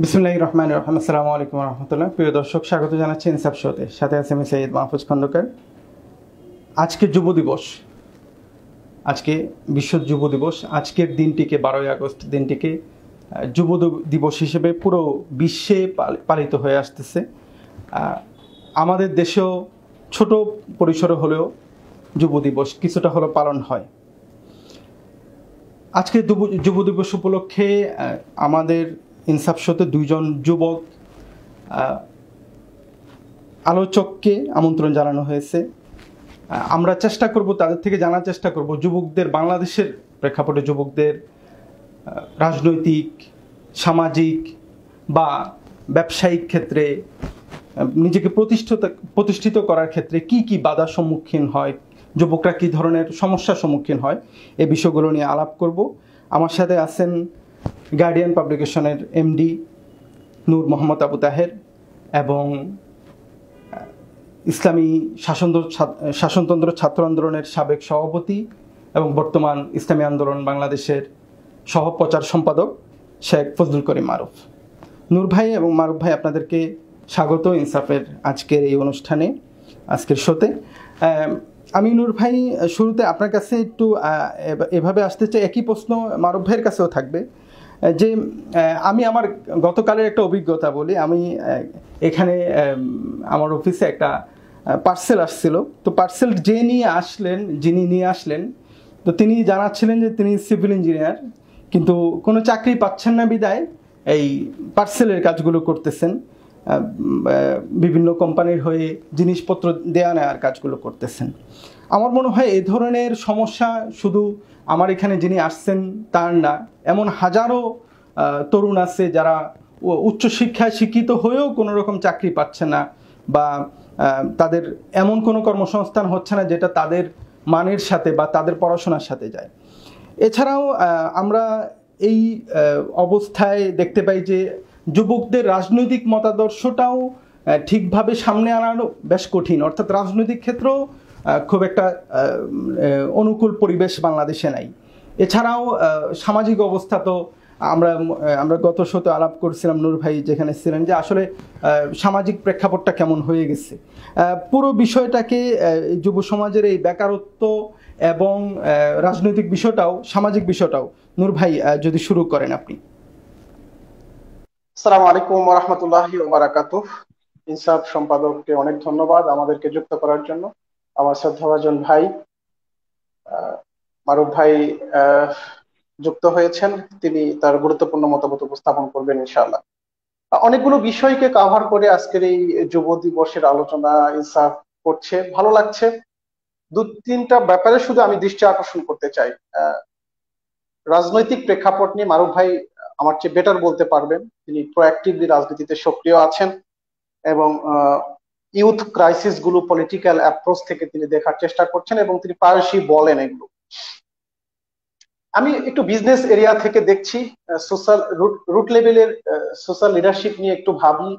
বিসমিল্লাহির রহমানির রহিম। আসসালামু আলাইকুম রহমতুল্লাহ। প্রিয় দর্শক, স্বাগত জানাচ্ছি ইনসাফ শোতে। সাথে আছে আমি সৈয়দ মাহফুজ খন্দকার। আজকে যুব দিবস, আজকে বিশ্ব যুব দিবস। আজকের দিনটিকে 12ই আগস্ট দিনটিকে যুব দিবস হিসেবে পুরো বিশ্বে পালিত হয়ে আসতেছে। আমাদের দেশেও ছোট পরিসরে হলেও যুব দিবস কিছুটা হলেও পালন হয়। আজকে যুব দিবস উপলক্ষে আমাদের ইনসাফ শোতে দুইজন যুবক আলোচককে আমন্ত্রণ জানানো হয়েছে। আমরা চেষ্টা করব, তাদের থেকে জানার চেষ্টা করব যুবকদের, বাংলাদেশের প্রেক্ষাপটে যুবকদের রাজনৈতিক, সামাজিক বা ব্যবসায়িক ক্ষেত্রে নিজেকে প্রতিষ্ঠিত করার ক্ষেত্রে কি কি বাধার সম্মুখীন হয়, যুবকরা কী ধরনের সমস্যার সম্মুখীন হয়, এই বিষয়গুলো নিয়ে আলাপ করব। আমার সাথে আছেন গার্ডিয়ান পাবলিকেশনের এমডি নূর মোহাম্মদ আবু তাহের এবং ইসলামী শাসনতন্ত্র ছাত্র আন্দোলনের সাবেক সভাপতি এবং বর্তমান ইসলামী আন্দোলন বাংলাদেশের সহপ্রচার সম্পাদক শেখ ফজলুল করিম মারুফ। নূর ভাই এবং মারুফ ভাই, আপনাদেরকে স্বাগত ইনসাফের আজকের এই অনুষ্ঠানে, আজকের শোতে। আমি নূর ভাই শুরুতে আপনার কাছে একটু এভাবে আসতে চাই, একই প্রশ্ন মারুফ ভাইয়ের কাছেও থাকবে যে আমি আমার গতকালের একটা অভিজ্ঞতা বলি। আমি এখানে আমার অফিসে একটা পার্সেল আসছিল, তো পার্সেল যিনি নিয়ে আসলেন, তো তিনি জানাচ্ছিলেন যে তিনি সিভিল ইঞ্জিনিয়ার, কিন্তু কোনো চাকরি পাচ্ছেন না বিদায় এই পার্সেলের কাজগুলো করতেছেন, বিভিন্ন কোম্পানির হয়ে জিনিসপত্র দেয়া নেওয়ার কাজগুলো করতেছেন। আমার মনে হয় এ ধরনের সমস্যা শুধু আমার এখানে যিনি আসছেন তার না, এমন হাজারো তরুণ আছে যারা উচ্চশিক্ষায় শিক্ষিত হয়েও কোনো রকম চাকরি পাচ্ছে না, বা তাদের এমন কোনো কর্মসংস্থান হচ্ছে না যেটা তাদের মানের সাথে বা তাদের পড়াশোনার সাথে যায়। এছাড়াও আমরা এই অবস্থায় দেখতে পাই যে যুবকদের রাজনৈতিক মতাদর্শটাও ঠিকভাবে সামনে আনানো বেশ কঠিন, অর্থাৎ রাজনৈতিক ক্ষেত্রেও খুব একটা অনুকূল পরিবেশ বাংলাদেশে নাই। এছাড়াও সামাজিক অবস্থা তো আমরা গত শোতে আলাপ করছিলাম, নূর ভাই যেখানে ছিলেন, যে আসলে সামাজিক প্রেক্ষাপটটা কেমন হয়ে গেছে। পুরো বিষয়টাকে যুব সমাজের এই বেকারত্ব এবং রাজনৈতিক বিষয়টাও, সামাজিক বিষয়টাও, নূর ভাই যদি শুরু করেন আপনি। আসসালামু আলাইকুম ওয়া রাহমাতুল্লাহি ওয়া বারাকাতুহু। ইনসাফ সম্পাদককে অনেক ধন্যবাদ আমাদেরকে যুক্ত করার জন্য। আমার শ্রদ্ধাভাজন ভাই মারুফ ভাই আহ, যুক্ত হয়েছেন। তিনি তার গুরুত্বপূর্ণ মতামত উপস্থাপন করবেন ইনশাআল্লাহ। অনেকগুলো বিষয়কে কাভার করে আজকের এই যুব দিবসের আলোচনা ইনসাফ করছে, ভালো লাগছে। দু তিনটা ব্যাপারে শুধু আমি দৃষ্টি আকর্ষণ করতে চাই। রাজনৈতিক প্রেক্ষাপট নিয়ে মারুফ ভাই আমার চেয়ে বেটার বলতে পারবেন। তিনি প্রোঅ্যাক্টিভলি রাজনীতিতে সক্রিয় আছেন এবং ইউথ ক্রাইসিস গুলো পলিটিক্যাল অ্যাপ্রোচ থেকে তিনি দেখার চেষ্টা করছেন এবং তিনি প্রায়শই বলেন এগুলো। আমি একটু বিজনেস এরিয়া থেকে দেখছি, সোশ্যাল রুট লেভেলের সোশ্যাল লিডারশিপ নিয়ে একটু ভাবি,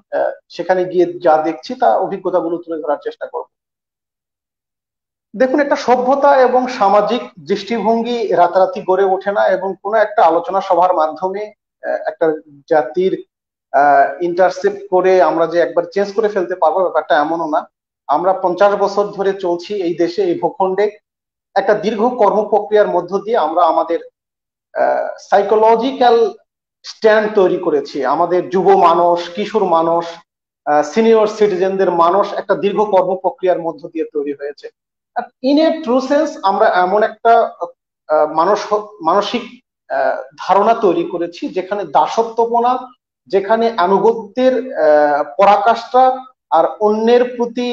সেখানে গিয়ে যা দেখছি তা অভিজ্ঞতাগুলো তুলে ধরার চেষ্টা করব। দেখুন, একটা সভ্যতা এবং সামাজিক দৃষ্টিভঙ্গি রাতারাতি গড়ে ওঠে না, এবং কোনো একটা আলোচনা সভার মাধ্যমে একটা জাতির ইন্টারসেপ্ট করে আমরা যে একবার চেঞ্জ করে ফেলতে পারবো, ব্যাপারটা এমনও না। আমরা 50 বছর ধরে চলছি এই দেশে, এই ভূখণ্ডে। একটা দীর্ঘ কর্ম প্রক্রিয়ার মধ্য দিয়ে আমরা আমাদের সাইকোলজিক্যাল স্ট্যান্ড তৈরি করেছি। আমাদের যুব মানুষ, কিশোর মানুষ, সিনিয়র সিটিজেনদের মানুষ একটা দীর্ঘ কর্ম প্রক্রিয়ার মধ্য দিয়ে তৈরি হয়েছে। ইন এ ট্রু সেন্স আমরা এমন একটা মানসিক ধারণা তৈরি করেছি যেখানে দাসত্বপনা, যেখানে আনুগত্যের পরাকাষ্ঠা আর অন্যের প্রতি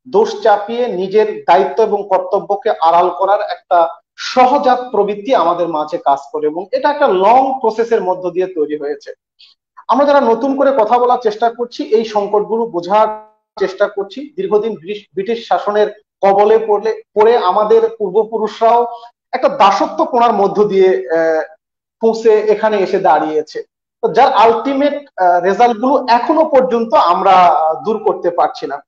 দোষ চাপিয়ে নিজের দায়িত্ব এবং কর্তব্যকে আড়াল করার একটা সহজাত প্রবৃত্তি আমাদের মাঝে কাজ করে, এবং এটা একটা লং প্রসেসের মধ্য দিয়ে তৈরি হয়েছে। আমরা যারা নতুন করে কথা বলার চেষ্টা করছি, এই সংকটগুলো বোঝার চেষ্টা করছি। দীর্ঘদিন ব্রিটিশ শাসনের কবলে পড়ে আমাদের পূর্বপুরুষরাও একটা দাসত্বপনার মধ্য দিয়ে পৌঁছে এখানে এসে দাঁড়িয়েছে, তো যার আলটিমেট রেজাল্ট গুলো এখনো পর্যন্ত আমরা দূর করতে পারছি না।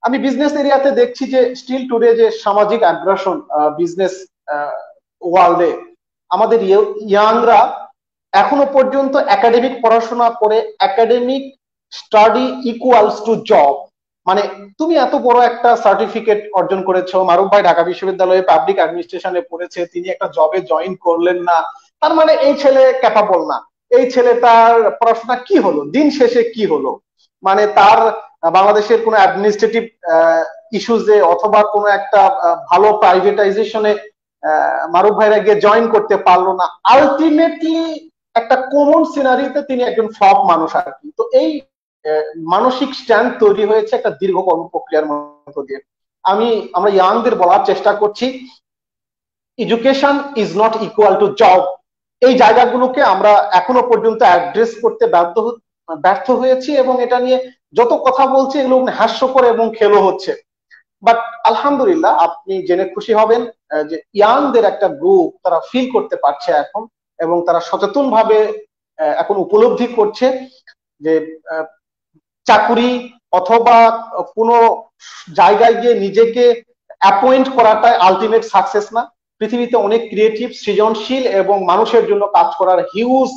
আমি বিজনেস এরিয়াতে দেখছি যে স্টিল টুডে যে সামাজিক আগ্রাসন বিজনেস ওয়ার্ল্ডে, আমাদের ইয়াংরা এখনো পর্যন্ত একাডেমিক পড়াশোনা করে academic study equals to job, মানে তুমি এত বড় একটা সার্টিফিকেট অর্জন করেছো, মারুফ ভাই ঢাকা বিশ্ববিদ্যালয়ে পাবলিক অ্যাডমিনিস্ট্রেশনে পড়েছে, তিনি একটা জবে জয়েন করলেন না, তার মানে এই ছেলে ক্যাপাবল না, এই ছেলেটার পড়াশোনা কি হলো, দিন শেষে কি হলো, মানে তার বাংলাদেশের কোনো অ্যাডমিনিস্ট্রেটিভ ইস্যুজে অথবা কোনো একটা ভালো প্রাইভেটাইজেশনে মারুফ ভাইরা গিয়ে জয়েন করতে পারলো না, আলটিমেটলি একটা কমন সিনারিতে তিনি একজন ফ্লপ মানুষ আর কি। তো এই মানসিক স্ট্যান্ড তৈরি হয়েছে একটা দীর্ঘ কর্ম প্রক্রিয়ার মধ্য দিয়ে। আমরা ইয়াংদের বলার চেষ্টা করছি, education is not equal to job. এই জায়গাগুলোকে আমরা এখনো পর্যন্ত অ্যাড্রেস করতে ব্যর্থ হয়েছি, এবং এটা নিয়ে যত কথা বলছি এগুলো হাস্যকর এবং খেলো হচ্ছে। বাট আলহামদুলিল্লাহ, আপনি জেনে খুশি হবেন যে ইয়াংদের একটা গ্রুপ তারা ফিল করতে পারছে এখন, এবং তারা সচেতন ভাবে এখন উপলব্ধি করছে যে চাকুরি অথবা কোনো জায়গায় গিয়ে নিজেকে অ্যাপয়েন্ট করাটাই আলটিমেট সাকসেস না। পৃথিবীতে অনেক ক্রিয়েটিভ, সৃজনশীল এবং মানুষের জন্য কাজ করার হিউজ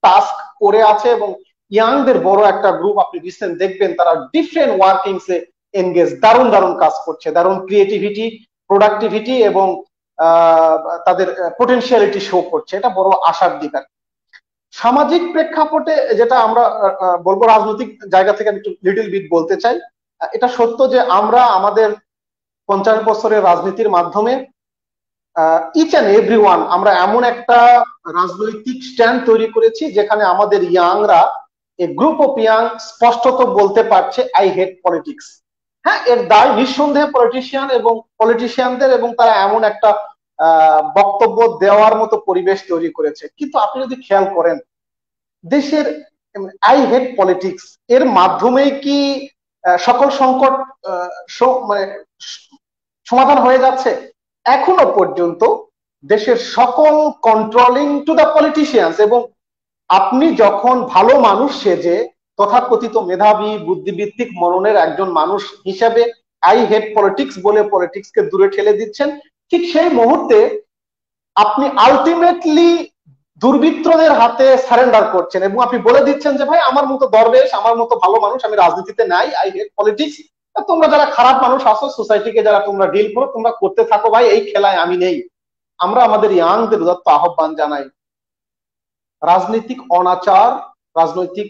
টাস্ক করে আছে, এবং ইয়াংদের বড় একটা গ্রুপ আপনি রিসেন্ট দেখবেন তারা ডিফারেন্ট ওয়ার্কিংস এ এনগেজ, দারুণ দারুণ কাজ করছে, দারুণ ক্রিয়েটিভিটি, প্রোডাক্টিভিটি এবং তাদের পোটেনশিয়ালিটি শো করছে। এটা বড় আশার দিক আর। সামাজিক প্রেক্ষাপটে যেটা আমরা বলবো, রাজনৈতিক জায়গা থেকে আমি একটু লিটল বিট বলতে চাই। এটা সত্য যে আমরা আমাদের 50 বছরের রাজনীতির মাধ্যমে ইচ অ্যান্ড এভরি ওয়ান আমরা এমন একটা রাজনৈতিক স্ট্যান্ড তৈরি করেছি যেখানে আমাদের ইয়াংরা, এ গ্রুপ অফ ইয়াং স্পষ্টত বলতে পারছে আই হেট পলিটিক্স। হ্যাঁ, এর দায় নিঃসন্দেহে পলিটিশিয়ান এবং পলিটিশিয়ানদের, এবং তারা এমন একটা বক্তব্য দেওয়ার মতো পরিবেশ তৈরি করেছে। কিন্তু আপনি যদি খেয়াল করেন, দেশের আই হেট পলিটিক্স এর মাধ্যমে কি সকল সংকট মানে সমাধান হয়ে যাচ্ছে? এখনো পর্যন্ত দেশের সকল কন্ট্রোলিং টু দ্য পলিটিশিয়ানস, এবং আপনি যখন ভালো মানুষ সেজে তথাকথিত মেধাবী বুদ্ধিবৃত্তিক মননের একজন মানুষ হিসাবে আই হেট পলিটিক্স বলে পলিটিক্সকে দূরে ঠেলে দিচ্ছেন, ঠিক সেই মুহূর্তে আপনি আলটিমেটলি দুর্বৃত্তদের হাতে সারেন্ডার করছেন, এবং আপনি বলে দিচ্ছেন যে ভাই আমার মতো দরবেশ, আমার মতো ভালো মানুষ আমি রাজনীতিতে নাই, আই হেট পলিটিক্স, তোমরা যারা খারাপ মানুষ আসো সোসাইটিকে যারা তোমরা ডিল করো তোমরা করতে থাকো ভাই, এই খেলায় আমি নেই। আমরা আমাদের ইয়াংদের উদাত্ত আহ্বান জানাই, রাজনৈতিক অনাচার, রাজনৈতিক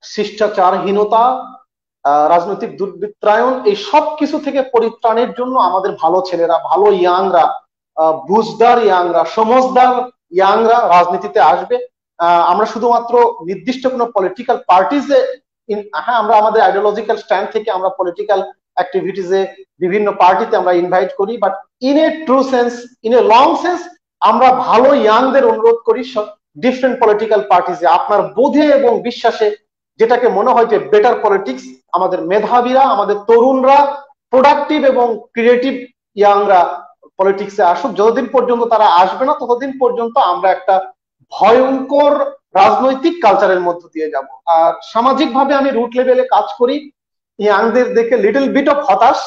শিষ্টাচারহীনতা, রাজনৈতিক দুর্বৃত্তায়ন, এই সব কিছু থেকে পরিত্রাণের জন্য আমাদের ভালো ছেলেরা, ভালো ইয়াংরা, বুঝদার ইয়াংরা, সমজদার ইয়াংরা রাজনীতিতে আসবে। আমরা শুধুমাত্র নির্দিষ্ট কোনো পলিটিক্যাল পার্টিজে, হ্যাঁ আমরা আমাদের আইডিওলজিক্যাল স্ট্যান্ড থেকে আমরা পলিটিক্যাল অ্যাক্টিভিটিজে বিভিন্ন পার্টিতে আমরা ইনভাইট করি, but in a true sense, in a long sense আমরা ভালো ইয়াংদের অনুরোধ করি ডিফারেন্ট পলিটিক্যাল পার্টিজে আপনার বোধে এবং বিশ্বাসে যেটাকে মনে হয় যে বেটার পলিটিক্স, আমাদের মেধাবীরা, আমাদের তরুণরা, প্রোডাক্টিভ এবং ক্রিয়েটিভ ইয়াংরা পলিটিক্সে আসুক। যতদিন পর্যন্ত তারা আসবে না ততদিন পর্যন্ত আমরা একটা ভয়ঙ্কর রাজনৈতিক কালচারের মধ্য দিয়ে যাব। আর সামাজিক ভাবে আমি রুট লেভেলে কাজ করি, ইয়াংদের দেখে লিটল বিট অফ হতাশ,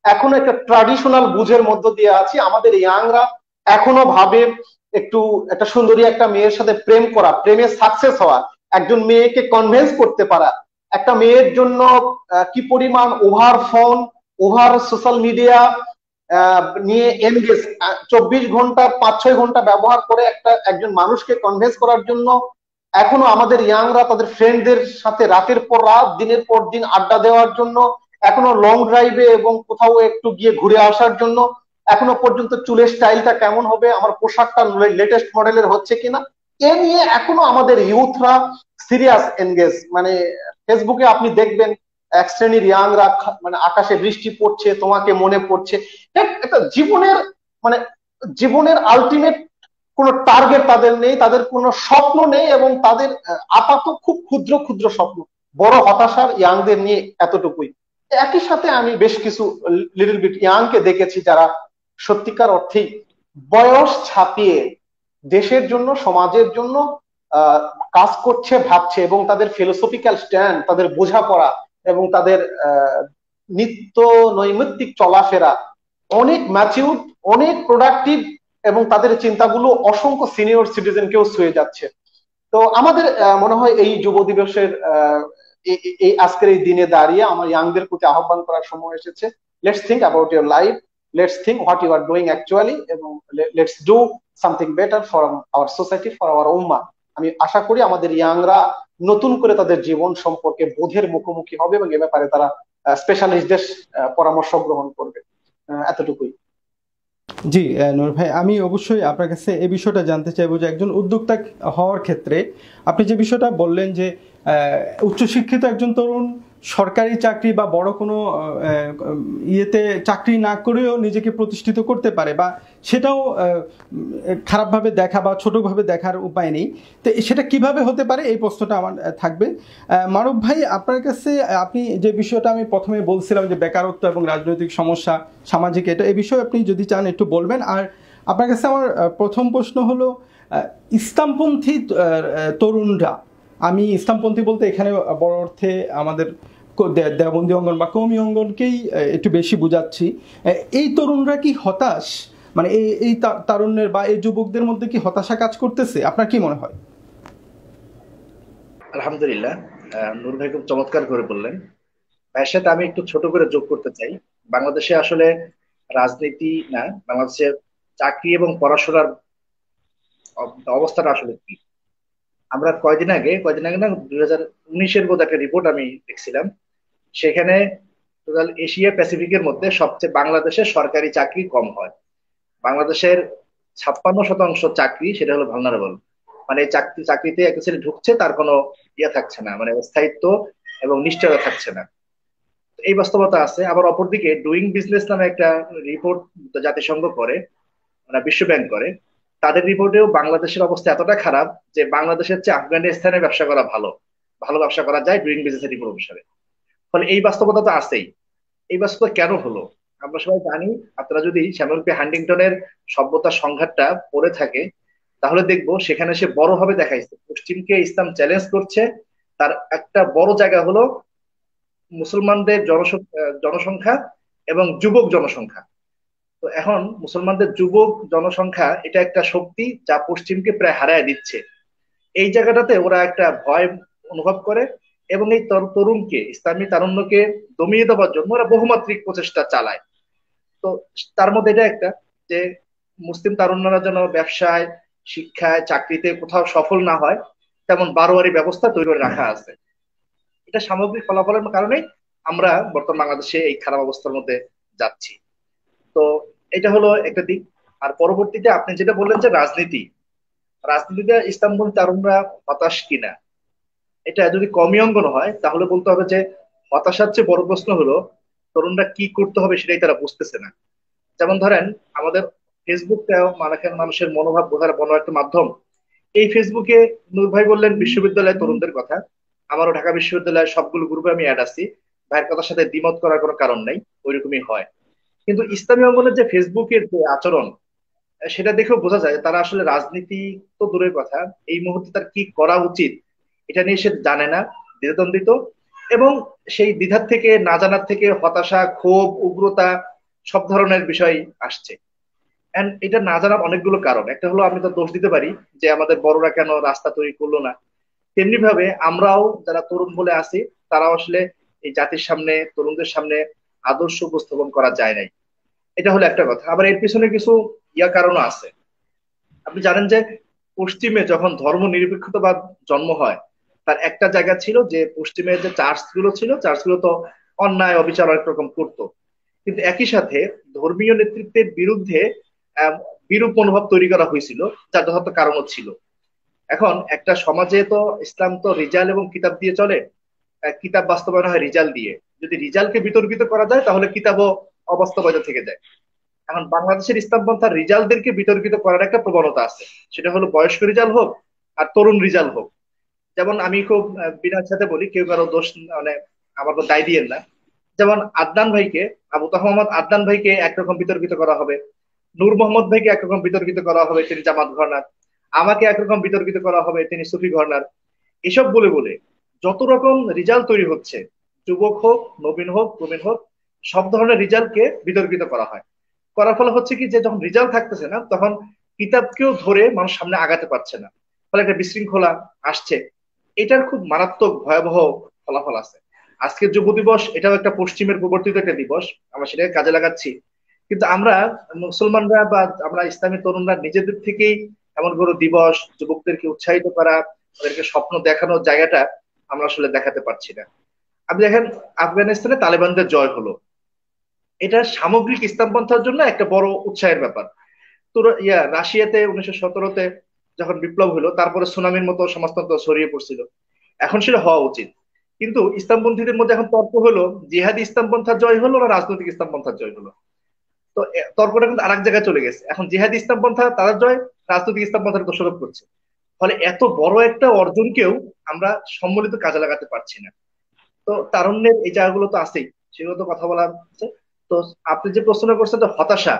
এখনো একটা ট্রাডিশনাল বুঝের মধ্য দিয়ে আছি। আমাদের ইয়াংরা এখনো ভাবে একটু একটা সুন্দরী একটা মেয়ের সাথে প্রেম করা, প্রেমে সাকসেস হওয়া, একজন মেয়েকে কনভিন্স করতে পারা, একটা মেয়ের জন্য কি পরিমাণ over phone, over social media নিয়ে এনগেজ, 24 ঘন্টা 5-6 ঘন্টা ব্যবহার করে একজন মানুষকে কনভিন্স করার জন্য এখনো আমাদের ইয়াংরা তাদের ফ্রেন্ডদের সাথে রাতের পর রাত, দিনের পর দিন আড্ডা দেওয়ার জন্য, এখনো লং ড্রাইভে এবং কোথাও একটু গিয়ে ঘুরে আসার জন্য, এখনো পর্যন্ত চুলের স্টাইলটা কেমন হবে, আমার পোশাকটা লেটেস্ট মডেলের হচ্ছে কিনা, এ নিয়ে এখনো আমাদের ইউথরা সিরিয়াস এনগেজ। মানে ফেসবুকে আপনি দেখবেন এক শ্রেণীর ইয়াংরা, মানে আকাশে বৃষ্টি পড়ছে তোমাকে মনে পড়ছে, একটা জীবনের আলটিমেট কোনো টার্গেট তাদের নেই, তাদের কোনো স্বপ্ন নেই, এবং তাদের আপাতত খুব ক্ষুদ্র ক্ষুদ্র স্বপ্ন। বড় হতাশার ইয়াংদের নিয়ে এতটুকুই। একই সাথে আমি বেশ কিছু লিটল বিট ইয়াংকে দেখেছি যারা সত্যিকার অর্থেই বয়স ছাপিয়ে দেশের জন্য, সমাজের জন্য কাজ করছে, ভাবছে, এবং তাদের ফিলোসফিক্যাল স্ট্যান্ড, তাদের বোঝাপড়া এবং তাদের নিত্য নৈমিত্তিক চলাফেরা অনেক ম্যাচিউর, অনেক প্রোডাক্টিভ, এবং তাদের চিন্তাগুলো অসংখ্য সিনিয়র সিটিজেনকেও ছুঁয়ে যাচ্ছে। তো আমাদের মনে হয় এই যুব দিবসের এই আজকের এই দিনে দাঁড়িয়ে আমার ইয়াংদের প্রতি আহ্বান করার সময় এসেছে। Let's think about your life, let's think what you are doing actually, এবং let's do something better for our society, for our উম্মাহ। আমি আশা করি আমাদের ইয়াংরা নতুন করে তাদের জীবন সম্পর্কে বোধের মুখোমুখি হবে এবং এ ব্যাপারে তারা স্পেশালিস্টদের পরামর্শ গ্রহণ করবে। এতটুকুই। জি নূর ভাই, আমি অবশ্যই আপনার কাছে এই বিষয়টা জানতে চাইবো যে একজন উদ্যোক্তা হওয়ার ক্ষেত্রে আপনি যে বিষয়টা বললেন যে উচ্চশিক্ষিত একজন তরুণ সরকারি চাকরি বা বড় কোনো ইয়েতে চাকরি না করেও নিজেকে প্রতিষ্ঠিত করতে পারে, বা সেটাও খারাপভাবে দেখা বা ছোটোভাবে দেখার উপায় নেই। তো সেটা কিভাবে হতে পারে, এই প্রশ্নটা আমার থাকবে। মারুফ ভাই, আপনার কাছে আপনি যে বিষয়টা আমি প্রথমে বলছিলাম যে বেকারত্ব এবং রাজনৈতিক সমস্যা, সামাজিক, এটা এই বিষয়ে আপনি যদি চান একটু বলবেন। আর আপনার কাছে আমার প্রথম প্রশ্ন হলো, ইসলামপন্থী তরুণরা, আমি ইসলামপন্থী বলতে এখানে বড় অর্থে আমাদের দেওবন্দি অঙ্গন বা কওমি অঙ্গনকেই একটু বেশি বুঝাচ্ছি, এই তরুণরা কি হতাশ, মানে এই তারুণ্যের বা এই যুবকদের মধ্যে কি হতাশা কাজ করতেছে, আপনার কি মনে হয়? আলহামদুলিল্লাহ, নূর ভাই খুব চমৎকার করে বললেন। ভাইয়ের সাথে আমি একটু ছোট করে যোগ করতে চাই। বাংলাদেশে আসলে রাজনীতি না, বাংলাদেশের চাকরি এবং পড়াশোনার অবস্থাটা আসলে কি। আমরা কয়দিন আগে না, 2019-এর মধ্যে একটা রিপোর্ট আমি দেখছিলাম। সেখানে টোটাল এশিয়া প্যাসিফিকের মধ্যে সবচেয়ে বাংলাদেশে সরকারি চাকরি কম হয়। বাংলাদেশের 56% চাকরি সেটা হলো ভালনারেবল, মানে এই চাকরিতে একটা ছেলে ঢুকছে, তার কোনো ইয়ে থাকছে না, মানে স্থায়িত্ব এবং নিশ্চয়তা থাকছে না। তো এই বাস্তবতা আছে। আবার অপরদিকে ডুইং বিজনেস নামে একটা রিপোর্ট জাতিসংঘ করে, মানে বিশ্ব ব্যাংক করে, তাদের রিপোর্টেও বাংলাদেশের অবস্থা এতটা খারাপ যে বাংলাদেশের চেয়ে আফগানিস্তানে ব্যবসা করা ভালো, ভালো ব্যবসা করা যায় ডুইং বিজনেস রিপোর্ট অনুসারে। ফলে এই বাস্তবতা তো আছেই। এই বাস্তবতা কেন হলো আমরা সবাই জানি। আপনারা যদি স্যামুয়েল পি হান্টিংটনের সভ্যতার সংঘাতটা পড়ে থাকে, তাহলে দেখবো সেখানে সে বড়ভাবে দেখাইছে পশ্চিমকে ইসলাম চ্যালেঞ্জ করছে। তার একটা বড় জায়গা হলো মুসলমানদের জনসংখ্যা এবং যুবক জনসংখ্যা। তো এখন মুসলমানদের যুবক জনসংখ্যা এটা একটা শক্তি যা পশ্চিমকে প্রায় হারায় দিচ্ছে। এই জায়গাটাতে ওরা একটা ভয় অনুভব করে এবং এই তরুণকে, ইসলামী তারুণ্যকে দমিয়ে দেওয়ার জন্য ওরা বহুমাত্রিক প্রচেষ্টা চালায়। তো তার মধ্যে এটা একটা, যে মুসলিম তারুণ্যরা যেন ব্যবসায়, শিক্ষায়, চাকরিতে কোথাও সফল না হয় তেমন বারোয়ারি ব্যবস্থা তৈরি করে রাখা আছে। এটা সামগ্রিক ফলাফলের কারণে আমরা বর্তমান বাংলাদেশে এই খারাপ অবস্থার মধ্যে যাচ্ছি। তো এটা হলো একটা দিক। আর পরবর্তীতে আপনি যেটা বললেন যে রাজনীতিতে ইসলামপন্থী তারুণরা হতাশ কিনা, এটা যদি কমই অঙ্গন হয় তাহলে বলতে হবে যে হতাশার চেয়ে বড় প্রশ্ন হলো তরুণরা কি করতে হবে সেটাই তারা বুঝতেছে না। যেমন ধরেন আমাদের ফেসবুকটাও মানুষের মনোভাব বোঝার বড় একটা মাধ্যম। এই ফেসবুকে নূর ভাই বললেন বিশ্ববিদ্যালয়ের তরুণদের কথা, আমারও ঢাকা বিশ্ববিদ্যালয়ের সবগুলো গ্রুপে আমি অ্যাড আছি। ভাইয়ের কথার সাথে দ্বিমত করার কোনো কারণ নাই, ওইরকমই হয়। কিন্তু ইসলামী অঙ্গনের যে ফেসবুকের যে আচরণ, সেটা দেখেও বোঝা যায় তারা আসলে রাজনীতি তো দূরের কথা, এই মুহূর্তে তার কি করা উচিত এটা নিয়ে সে জানে না, দ্বিধাদ্বন্দ্বিত। এবং সেই দ্বিধার থেকে, না জানার থেকে হতাশা, ক্ষোভ, উগ্রতা সব ধরনের বিষয় আসছে। এন্ড এটা না জানার অনেকগুলো কারণ। একটা হলো আমি তো দোষ দিতে পারি যে আমাদের বড়রা কেন রাস্তা তৈরি করলো না, তেমনি ভাবে আমরাও যারা তরুণ বলে আছি তারাও আসলে এই জাতির সামনে, তরুণদের সামনে আদর্শ উপস্থাপন করা যায় নাই। এটা হলো একটা কথা। আবার এর পিছনে কিছু কারণও আছে। আপনি জানেন যে পশ্চিমে যখন ধর্ম নিরপেক্ষতাবাদ জন্ম হয়, তার একটা জায়গা ছিল যে পশ্চিমের যে চার্চ গুলো ছিল, চার্চ গুলো তো অন্যায় অবিচার অনেক রকম করতো, কিন্তু একই সাথে ধর্মীয় নেতৃত্বের বিরুদ্ধে বিরূপ মনোভাব তৈরি করা হয়েছিল, যার যথার্থ কারণও ছিল। এখন একটা সমাজে তো ইসলাম তো রিজাল এবং কিতাব দিয়ে চলে। কিতাব বাস্তবায়ন হয় রিজাল দিয়ে। যদি রিজালকে বিতর্কিত করা যায় তাহলে কিতাবও অবাস্তবায়িত থেকে যায়। এখন বাংলাদেশের ইসলামপন্থার রিজালদেরকে বিতর্কিত করার একটা প্রবণতা আছে। সেটা হলো বয়স্ক রিজাল হোক আর তরুণ রিজাল হোক। যেমন আমি খুব বিনয়ের সাথে বলি, কেউ কারো দোষ, মানে আমার কোনো দায় দিয়েন না। যেমন আদনান ভাইকে, আবু তাহমাদ আদনান ভাইকে একরকম বিতর্কিত করা হবে, নূর মোহাম্মদ ভাইকে একরকম বিতর্কিত করা হবে, তিনি জামাত ঘরানার। আমাকে একরকম বিতর্কিত করা হবে, তিনি সুফি ঘরানার। এসব বলে বলে যত রকম রিজাল্ট তৈরি হচ্ছে, যুবক হোক, নবীন হোক, প্রবীণ হোক, সব ধরনের রিজাল্টকে বিতর্কিত করা হয়। করার ফলে হচ্ছে কি, যে যখন রিজাল্ট থাকতেছে না তখন কিতাবকেও ধরে মানুষ সামনে আগাতে পারছে না। ফলে একটা বিশৃঙ্খলা আসছে। এটার খুব মারাত্মক ভয়াবহ ফলাফল আছে। আজকের যুব দিবস এটাও একটা পশ্চিমের প্রবর্তিত একটা দিবস, আমরা সেটাকে কাজে লাগাচ্ছি। কিন্তু আমরা মুসলমানরা বা আমরা ইসলামী তরুণরা নিজেদের থেকেই এমন কোনো দিবস, যুবকদেরকে উৎসাহিত করা, তাদেরকে স্বপ্ন দেখানোর জায়গাটা আমরা আসলে দেখাতে পারছি না। আপনি দেখেন, আফগানিস্তানে তালেবানদের জয় হলো, এটা সামগ্রিক ইসলামপন্থার জন্য একটা বড় উৎসাহের ব্যাপার। তো রাশিয়াতে 1917-তে যখন বিপ্লব হলো, তারপরে সুনামির মতো সমাজতন্ত্র ছড়িয়ে পড়ছিল, এখন সেটা হওয়া উচিত। কিন্তু ইসলামপন্থীদের মধ্যে এখন তর্ক হলো, জিহাদি ইসলামপন্থার জয় হলো না রাজনৈতিক ইসলামপন্থার জয় হলো। তো তর্কটা কিন্তু আরেক জায়গায় চলে গেছে, এখন জিহাদি ইসলামপন্থা তাদের জয়, রাজনৈতিক ইসলামপন্থার দোষারোপ করছে। ফলে এত বড় একটা অর্জনকেও আমরা সম্মিলিত কাজে লাগাতে পারছি না। তো তারুণ্যের এই জায়গাগুলো তো আছেই, সেগুলো তো কথা বলা হচ্ছে। তো আপনি যে প্রশ্নটা করছেন, তো হতাশা,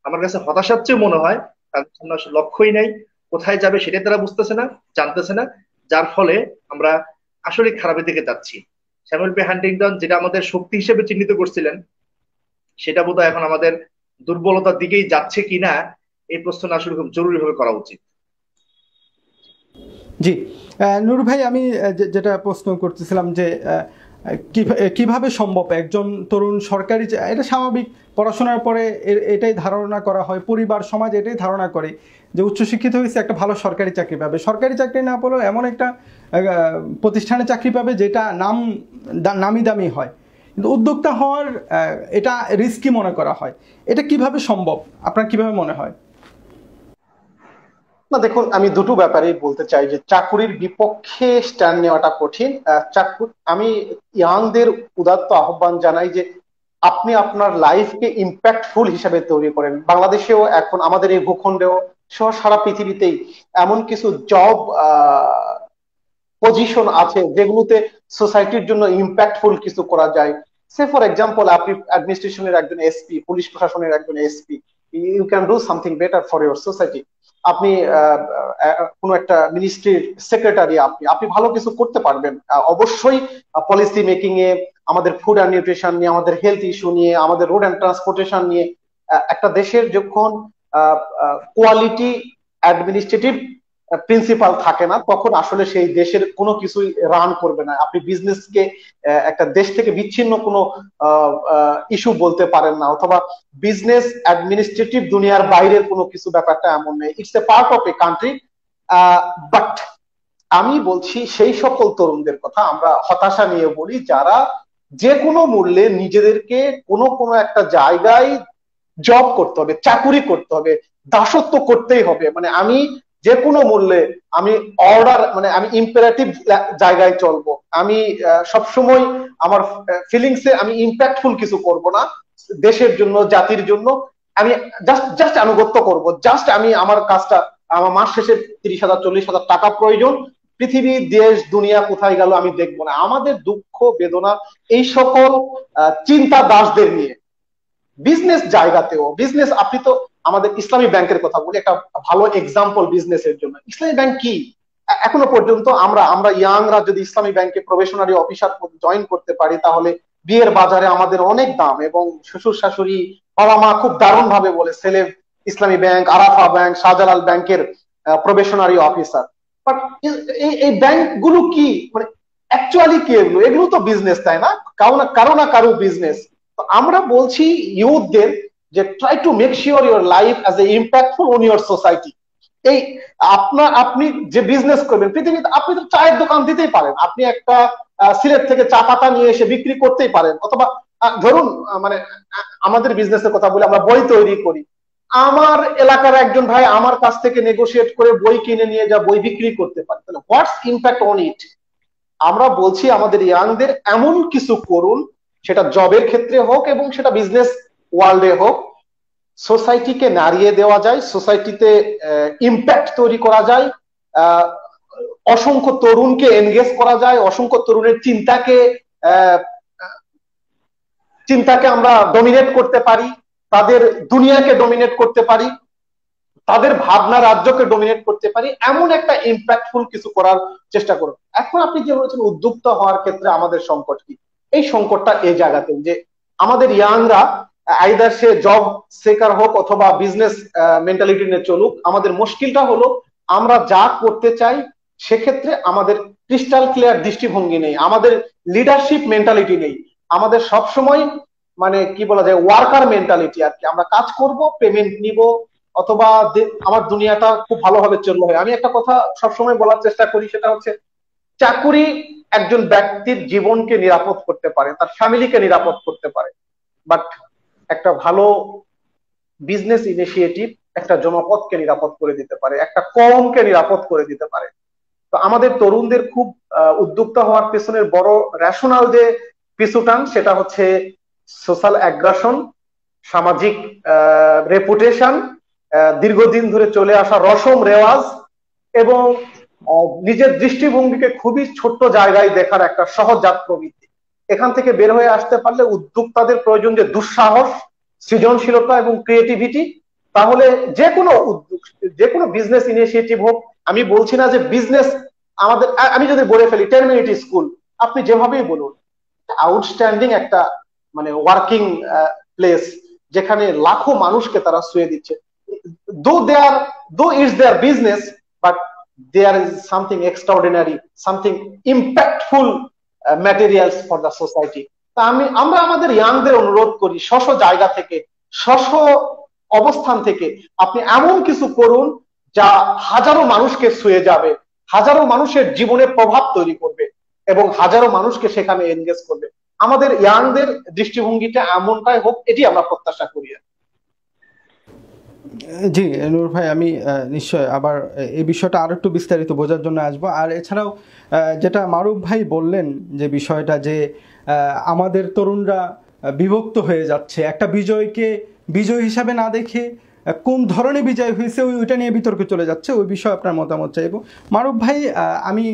আমার কাছে হতাশার চেয়ে মনে হয় তাদের সামনে আসলে লক্ষ্যই নাই, কোথায় যাবে সেটাই তারা বুঝতেছে না, জানতেছে না, যার ফলে আমরা আসলে খারাপের দিকে যাচ্ছি। স্যামুয়েল পি হান্টিংটন যেটা আমাদের শক্তি হিসেবে চিহ্নিত করছিলেন, সেটা বোধহয় এখন আমাদের দুর্বলতার দিকেই যাচ্ছে কিনা, এই প্রশ্নটা আসলে খুব জরুরি ভাবে করা উচিত। জি, নূর ভাই, আমি যেটা প্রশ্ন করতেছিলাম যে কিভাবে সম্ভব একজন তরুণ সরকারি, এটা স্বাভাবিক, পড়াশোনার পরে এটাই ধারণা করা হয়, পরিবার সমাজ এটাই ধারণা করে যে উচ্চশিক্ষিত হয়েছে একটা ভালো সরকারি চাকরি পাবে। সরকারি চাকরি না পেলেও এমন একটা প্রতিষ্ঠানে চাকরি পাবে যেটা নামি দামি হয়, কিন্তু উদ্যোক্তা হওয়ার এটা রিস্কি মনে করা হয়। এটা কিভাবে সম্ভব, আপনার কিভাবে মনে হয়? না দেখুন, আমি দুটো ব্যাপারেই বলতে চাই যে চাকুরির বিপক্ষে স্ট্যান্ড নেওয়াটা কঠিন। আমি ইয়াংদের উদাত্ত আহ্বান জানাই যে আপনি আপনার লাইফকে ইম্প্যাক্টফুল হিসাবে তৈরি করেন। বাংলাদেশেও এখন, আমাদের এই ভূখণ্ডেও সহ সারা পৃথিবীতেই এমন কিছু জব পজিশন আছে যেগুলোতে সোসাইটির জন্য ইম্প্যাক্টফুল কিছু করা যায়। সে ফর এক্সাম্পল, আপনি অ্যাডমিনিস্ট্রেশনের একজন এসপি, পুলিশ প্রশাসনের একজন SP, you can do something better for your society. আপনি কোনো একটা মিনিস্ট্রির সেক্রেটারি, আপনি ভালো কিছু করতে পারবেন। অবশ্যই পলিসি মেকিং এ, আমাদের ফুড অ্যান্ড নিউট্রিশন নিয়ে, আমাদের হেলথ ইস্যু নিয়ে, আমাদের রোড অ্যান্ড ট্রান্সপোর্টেশন নিয়ে, একটা দেশের যখন কোয়ালিটি অ্যাডমিনিস্ট্রেটিভ প্রিন্সিপাল থাকে না, তখন আসলে সেই দেশের কোনো কিছুই রান করবে না। আপনি বিজনেসকে একটা দেশ থেকে বিচ্ছিন্ন কোনো ইস্যু বলতে পারেন না, অথবা বিজনেস অ্যাডমিনিস্ট্রেটিভ দুনিয়ার বাইরের কোনো কিছু, ব্যাপারটা এমন নেই। It's a part of a country. But আমি বলছি সেই সকল তরুণদের কথা, আমরা হতাশা নিয়ে বলি, যারা যে কোনো মূল্যে নিজেদেরকে কোনো কোনো একটা জায়গায় জব করতে হবে, চাকুরি করতে হবে, দাসত্ব করতেই হবে। মানে আমি যে কোনো মূল্যে, আমি অর্ডার, মানে আমি ইম্পারেটিভ জায়গায় চলবো, আমি সবসময় আমার ফিলিংসে আমি ইম্প্যাক্টফুল কিছু করব না দেশের জন্য, জাতির জন্য। আমি জাস্ট আনুগত্য করব, জাস্ট আমি আমার কাজটা, আমার মাস শেষে 30,000 40,000 টাকা প্রয়োজন, পৃথিবী দেশ দুনিয়া কোথায় গেল আমি দেখবো না। আমাদের দুঃখ বেদনা এই সকল চিন্তা দাসদের নিয়ে বিজনেস জায়গাতেও, বিজনেস, আপনি তো আমাদের ইসলামী ব্যাংকের কথা বলি, একটা ভালো এক্সাম্পল বিজনেসের জন্য। ইসলামী ব্যাংক কি, এখনো পর্যন্ত আমরা ইয়াংরা যদি ইসলামী ব্যাংকে প্রবেশনারি অফিসার জয়েন করতে পারি, তাহলে বিয়ের বাজারে আমাদের অনেক দাম, এবং শ্বশুর শাশুড়ি, বাবা মা খুব দারুণ ভাবে বলে ছেলে ইসলামী ব্যাংক, আরাফা ব্যাংক, শাহজালাল ব্যাংকের প্রবেশনারি অফিসার। বাট এই ব্যাংক গুলো কি, মানে অ্যাকচুয়ালি কি এগুলো? এগুলো তো বিজনেস, তাই না? কারো না কারো বিজনেস। আমরা বলছি ইউথদের যে try to make sure your life as a impactful on your society. এই আপনি যে বিজনেস করবেন পৃথিবীতে, আপনি তো চায়ের দোকান দিতেই পারেন, আপনি একটা সিলেট থেকে চা পাতা নিয়ে এসে বিক্রি করতেই পারেন, অথবা ধরুন মানে আমাদের বিজনেসের কথা বলে, আমরা বই তৈরি করি, আমার এলাকার একজন ভাই আমার কাছ থেকে নেগোশিয়েট করে বই কিনে নিয়ে যা বই বিক্রি করতে পারে, তাহলে হোয়াটস ইম্প্যাক্ট অন ইট? আমরা বলছি আমাদের ইয়াংদের এমন কিছু করুন, সেটা জবের ক্ষেত্রে হোক এবং সেটা বিজনেস ওয়ার্ল্ডে হোক, সোসাইটিকে নাড়িয়ে দেওয়া যায়, সোসাইটিতে ইম্প্যাক্ট তৈরি করা যায়, অসংখ্য তরুণকে এনগেজ করা যায়, অসংখ্য তরুণের চিন্তাকে আমরা ডমিনেট করতে পারি, তাদের দুনিয়াকে ডমিনেট করতে পারি, তাদের ভাবনা রাজ্যকে ডমিনেট করতে পারি, এমন একটা ইম্প্যাক্টফুল কিছু করার চেষ্টা করুন। এখন আপনি যে বলেছেন উদ্যোক্তা হওয়ার ক্ষেত্রে আমাদের সংকট কি, এই সংকটটা এই জায়গাতে যে আমাদের ইয়াংরা আইদার সে জব সেকার হোক অথবা বিজনেস মেন্টালিটি নিয়ে চলুক, আমাদের মুশকিলটা হলো আমরা যা করতে চাই সেক্ষেত্রে আমাদের ক্রিস্টাল ক্লিয়ার দৃষ্টিভঙ্গি নেই, আমাদের লিডারশিপ মেন্টালিটি নেই, আমাদের সবসময় মানে কি বলা যায় ওয়ার্কার মেন্টালিটি আর কি। আমরা কাজ করব, পেমেন্ট নিব, অথবা আমার দুনিয়াটা খুব ভালোভাবে চললো হয়। আমি একটা কথা সবসময় বলার চেষ্টা করি, সেটা হচ্ছে চাকুরি একজন ব্যক্তির জীবনকে নিরাপদ করতে পারে, তার ফ্যামিলিকে নিরাপদ করতে পারে, বাট একটা ভালো বিজনেস ইনিশিয়েটিভ একটা জনপদকে নিরাপদ করে দিতে পারে, একটা কমকে নিরাপদ করে দিতে পারে। তো আমাদের তরুণদের খুব উদ্যোক্তা হওয়ার পেছনের বড় রেশনাল যে পিছুটান, সেটা হচ্ছে সোশ্যাল অ্যাগ্রাসন, সামাজিক রেপুটেশন, দীর্ঘদিন ধরে চলে আসা রসম রেওয়াজ, এবং নিজের দৃষ্টিভঙ্গিকে খুবই ছোট্ট জায়গায় দেখার একটা সহজাত প্রবৃত্তি। এখান থেকে বের হয়ে আসতে পারলে উদ্যোক্তাদের প্রয়োজন যে দুঃসাহস, সৃজনশীলতা এবং ক্রিয়েটিভিটি, তাহলে যে কোনো উদ্যোগ, যে কোনো বিজনেস ইনিশিয়েটিভ হোক, আমি বলছি না যে বিজনেস আমাদের, আমি যদি বলে ফেলি 10 মিনিট স্কুল, আপনি যেভাবেই বলুন, আউটস্ট্যান্ডিং একটা মানে ওয়ার্কিং প্লেস, যেখানে লাখো মানুষকে তারা শুয়ে দিচ্ছে। Though it's their business, but there is something extraordinary, something impactful materials for the society. তা আমরা আমাদের ইয়াংদের অনুরোধ করি, স্ব জায়গা থেকে, স্ব অবস্থান থেকে আপনি এমন কিছু করুন যা হাজারো মানুষকে ছুঁয়ে যাবে, হাজারো মানুষের জীবনে প্রভাব তৈরি করবে এবং হাজারো মানুষকে সেখানে এনগেজ করবে। আমাদের ইয়াংদের দৃষ্টিভঙ্গিটা এমনটাই হোক, এটি আমরা প্রত্যাশা করি। জি নূর ভাই, আমি নিশ্চয় আবার এই বিষয়টা আরো একটু বিস্তারিত বোঝার জন্য আসবো। আর এছাড়াও যেটা মারুফ ভাই বললেন যে বিষয়টা যে আমাদের তরুণরা বিভক্ত হয়ে যাচ্ছে, একটা বিজয়কে বিজয় হিসাবে না দেখে কোন ধরনের বিজয় হয়েছে ওইটা নিয়ে বিতর্কে চলে যাচ্ছে, ওই বিষয়ে আপনার মতামত চাইবো। মারুফ ভাই, আমি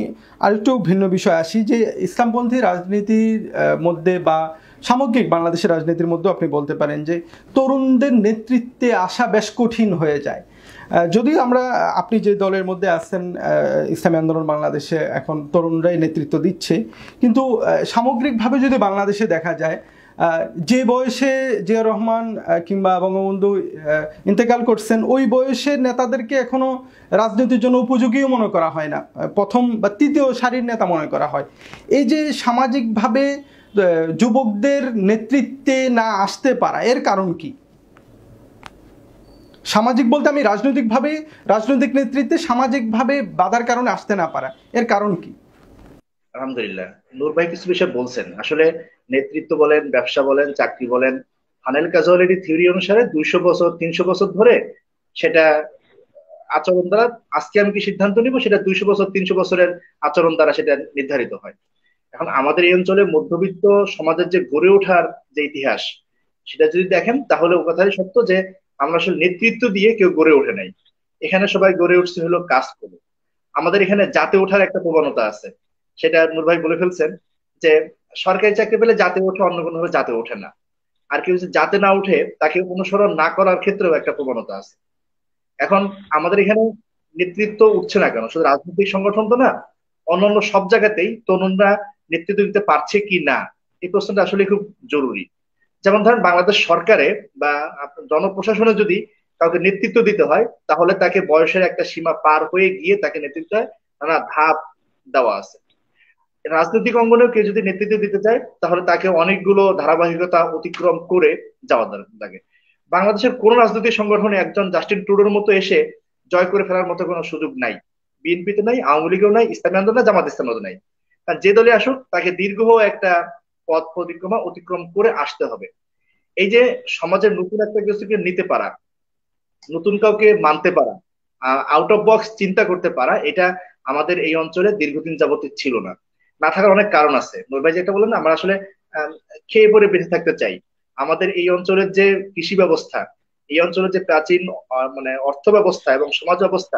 আরেকটু ভিন্ন বিষয় আসি, যে ইসলামপন্থী রাজনীতির মধ্যে বা সামগ্রিক বাংলাদেশের রাজনীতির মধ্যে আপনি বলতে পারেন যে তরুণদের নেতৃত্বে আসা বেশ কঠিন হয়ে যায়। যদিও আমরা, আপনি যে দলের মধ্যে আছেন ইসলামী আন্দোলন বাংলাদেশে, এখন তরুণরাই নেতৃত্ব দিচ্ছে, কিন্তু সামগ্রিকভাবে যদি বাংলাদেশে দেখা যায়, যে বয়সে জিয়া রহমান কিংবা বঙ্গবন্ধু ইন্তেকাল করছেন, ওই বয়সের নেতাদেরকে এখনো রাজনীতির জন্য উপযোগীও মনে করা হয় না, প্রথম বা তৃতীয় সারির নেতা মনে করা হয়। এই যে সামাজিকভাবে যুবকদের নেতৃত্বে না আসতে পারা, এর কারণ কি? সামাজিক বলতে আমি রাজনৈতিক নেতৃত্বে সামাজিকভাবে বাধার কারণে আসতে না পারা, এর কারণ কি? আলহামদুলিল্লাহ, নূর ভাই কিছু বিষয় বলছেন। আসলে নেতৃত্ব বলেন, ব্যবসা বলেন, চাকরি বলেন, ফানেল ক্যাজুয়ালিটি থিওরি অনুসারে 200 বছর 300 বছর ধরে সেটা আচরণ দ্বারা, আজকে আমি কি সিদ্ধান্ত নিব সেটা 200 বছর 300 বছরের আচরণ দ্বারা সেটা নির্ধারিত হয়। এখন আমাদের এই অঞ্চলে মধ্যবিত্ত সমাজের যে গড়ে ওঠার যে ইতিহাস, সেটা যদি দেখেন তাহলে ও কথাই সত্য যে আমরা আসলে নেতৃত্ব দিয়ে কেউ গড়ে ওঠে নাই। এখানে সবাই গড়ে উঠছে হলো কাজ করে। আমাদের এখানে জাতে ওঠার একটা প্রবণতা আছে, সেটা নূর ভাই বলে ফেলছেন যে সরকারি চাকরি পেলে জাতে ওঠে, অন্য কোনো ভাবে জাতে ওঠে না। আর কেউ যদি জাতে না উঠে তাকে অনুসরণ না করার ক্ষেত্রেও একটা প্রবণতা আছে। এখন আমাদের এখানে নেতৃত্ব উঠছে না কেন? শুধু রাজনৈতিক সংগঠন তো না, অন্যান্য সব জায়গাতেই তরুণরা নেতৃত্ব দিতে পারছে কি না, এই প্রশ্নটা আসলে খুব জরুরি। যেমন ধরেন বাংলাদেশ সরকারে বা জনপ্রশাসনে যদি কাউকে নেতৃত্ব দিতে হয়, তাহলে তাকে বয়সের একটা সীমা পার হয়ে গিয়ে তাকে নেতৃত্ব নানা ধাপ দেওয়া আছে। রাজনৈতিক অঙ্গনেও কেউ যদি নেতৃত্ব দিতে চায় তাহলে তাকে অনেকগুলো ধারাবাহিকতা অতিক্রম করে যাওয়া লাগে। বাংলাদেশের কোন রাজনৈতিক সংগঠনে একজন জাস্টিন ট্রুডোর মতো এসে জয় করে ফেলার মতো কোনো সুযোগ নাই। বিএনপিতে নাই, আওয়ামী লীগেও নাই, ইসলামী আন্দোলন, জামাত ইসলামেও নাই। কারণ যে দলে আসুক তাকে দীর্ঘ একটা পথ পরিক্রমা অতিক্রম করে আসতে হবে। এই যে সমাজের নতুন একটা কিছুকে নিতে পারা, নতুন কাউকে মানতে পারা, আউট অফ বক্স চিন্তা করতে পারা, এটা আমাদের এই অঞ্চলে দীর্ঘদিন যাবত ছিল না। না থাকার অনেক কারণ আছে। নূর ভাই যেটা বললেন, আমরা আসলে খেয়ে পরে বেঁচে থাকতে চাই। আমাদের এই অঞ্চলের যে কৃষি ব্যবস্থা, এই অঞ্চলের যে প্রাচীন মানে অর্থ ব্যবস্থা এবং সমাজ ব্যবস্থা,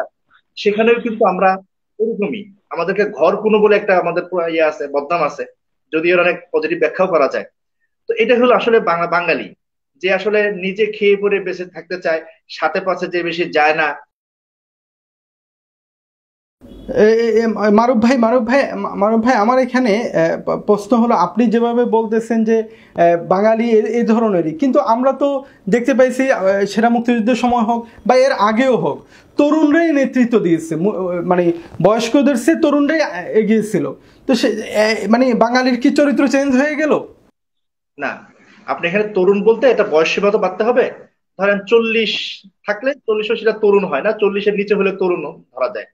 সেখানেও কিন্তু আমরা এরকমই। আমাদেরকে ঘর কোনো বলে একটা আমাদের ইয়ে আছে, বদনাম আছে, যদি এর অনেক পজিটিভ ব্যাখ্যাও করা যায়। তো এটা হলো আসলে বাঙালি যে আসলে নিজে খেয়ে পরে বেঁচে থাকতে চায়, সাথে পাশে যে বেশি যায় না। মারুফ ভাই আমার এখানে প্রশ্ন হলো, আপনি যেভাবে বলতেছেন যে বাঙালি এই ধরনেরই, কিন্তু আমরা তো দেখতে পাইছি সেরা মুক্তিযুদ্ধের সময় হোক বা এর আগেও হোক, তরুণরাই নেতৃত্ব দিয়েছে, মানে বয়স্কদের চেয়ে তরুণরাই এগিয়েছিল। তো সে মানে বাঙালির কি চরিত্র চেঞ্জ হয়ে গেল? না, আপনি এখানে তরুণ বলতে এটা বয়স সীমা তো বাড়তে হবে। ধরেন 40 থাকলে 40ও সেটা তরুণ হয় না, 40-এর নিচে হলে তরুণও ধরা যায়।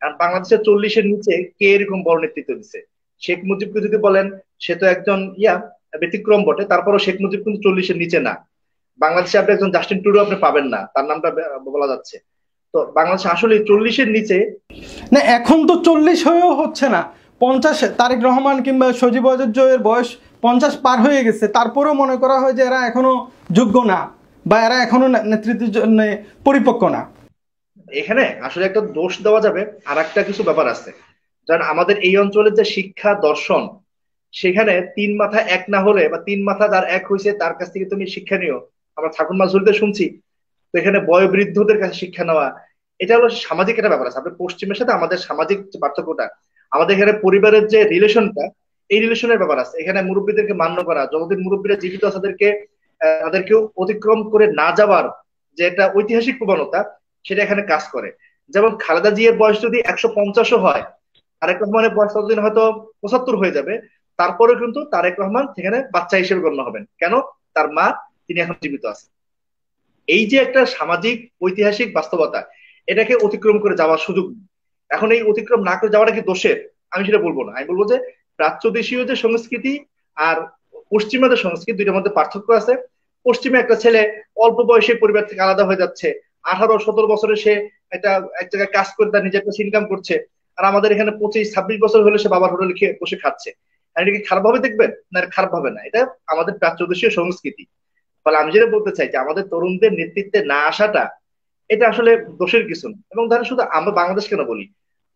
কারণ বাংলাদেশের 40-এর নিচে কে এরকম বড় নেতৃত্ব দিচ্ছে? শেখ মুজিবকে যদি বলেন, সে তো একজন ব্যতিক্রম বটে, তারপরও শেখ মুজিব কিন্তু 40-এর নিচে না। বাংলাদেশে আপনি একজন জাস্টিন ট্রুডো আপনি পাবেন না, তার নামটা বলা যাচ্ছে। তো বাংলাদেশ আসলে 40-এর নিচে না, এখন তো 40 হয়েও হচ্ছে না, 50, তারেক রহমান কিংবা সজীব ওয়াজেদ বয়স 50 পার হয়ে গেছে, তারপরেও মনে করা হয় যে এরা এখনো যোগ্য না বা এরা এখনো নেতৃত্বের জন্য পরিপক্ক না। এখানে আসলে একটা দোষ দেওয়া যাবে, আর একটা কিছু ব্যাপার আছে। কারণ আমাদের এই অঞ্চলের যে শিক্ষা দর্শন, সেখানে তিন মাথা এক না হলে, বা তিন মাথা যার এক হয়েছে তার কাছ থেকে তুমি শিক্ষা নিও, আমরা ঠাকুর মাঝুরিতে শুনছি। তো এখানে বয়োবৃদ্ধদের কাছে শিক্ষা নেওয়া, এটা হলো সামাজিক একটা ব্যাপার আছে। আপনার পশ্চিমের সাথে আমাদের সামাজিক যে পার্থক্যটা, আমাদের এখানে পরিবারের যে রিলেশনটা, এই রিলেশনের ব্যাপার আছে। এখানে মুরব্বীদেরকে মান্য করা, যতদিন মুরব্বীরা জীবিত আছে তাদেরকে তাদেরকেও অতিক্রম করে না যাওয়ার যে একটা ঐতিহাসিক প্রবণতা, সেটা এখানে কাজ করে। যেমন খালেদা জিয়ার বয়স যদি 150ও হয়, তারেক রহমানের বয়স ততদিন হয়তো 75 হয়ে যাবে, তারপরেও কিন্তু তারেক রহমান সেখানে বাচ্চা হিসেবে গণ্য হবেন। কেন? তার মা, তিনি এখন জীবিত আছেন। এই যে একটা সামাজিক ঐতিহাসিক বাস্তবতা, এটাকে অতিক্রম করে যাওয়ার সুযোগ নেই। এখন এই অতিক্রম না করে যাওয়াটা কি দোষের? আমি সেটা বলবো না। আমি বলবো যে প্রাচ্য দেশীয় যে সংস্কৃতি আর পশ্চিমা যে সংস্কৃতি, দুইটার মধ্যে পার্থক্য আছে। পশ্চিমে একটা ছেলে অল্প বয়সে পরিবার থেকে আলাদা হয়ে যাচ্ছে, 18-17 বছরে সে একটা এক জায়গায় কাজ করে তার নিজের একটা ইনকাম করছে। আর আমাদের এখানে 25-26 বছর হলে সে বাবার হোটেলে খেয়ে বসে খাচ্ছে। আর এটা কি খারাপ ভাবে দেখবেন? না, এটা খারাপ ভাবে না, এটা আমাদের প্রাচ্য দেশীয় সংস্কৃতি। ফলে আমি যেটা বলতে চাই যে আমাদের তরুণদের নেতৃত্বে না আসাটা, এটা আসলে দোষের কিছু না। এবং ধরেন শুধু আমরা বাংলাদেশ কেন বলি,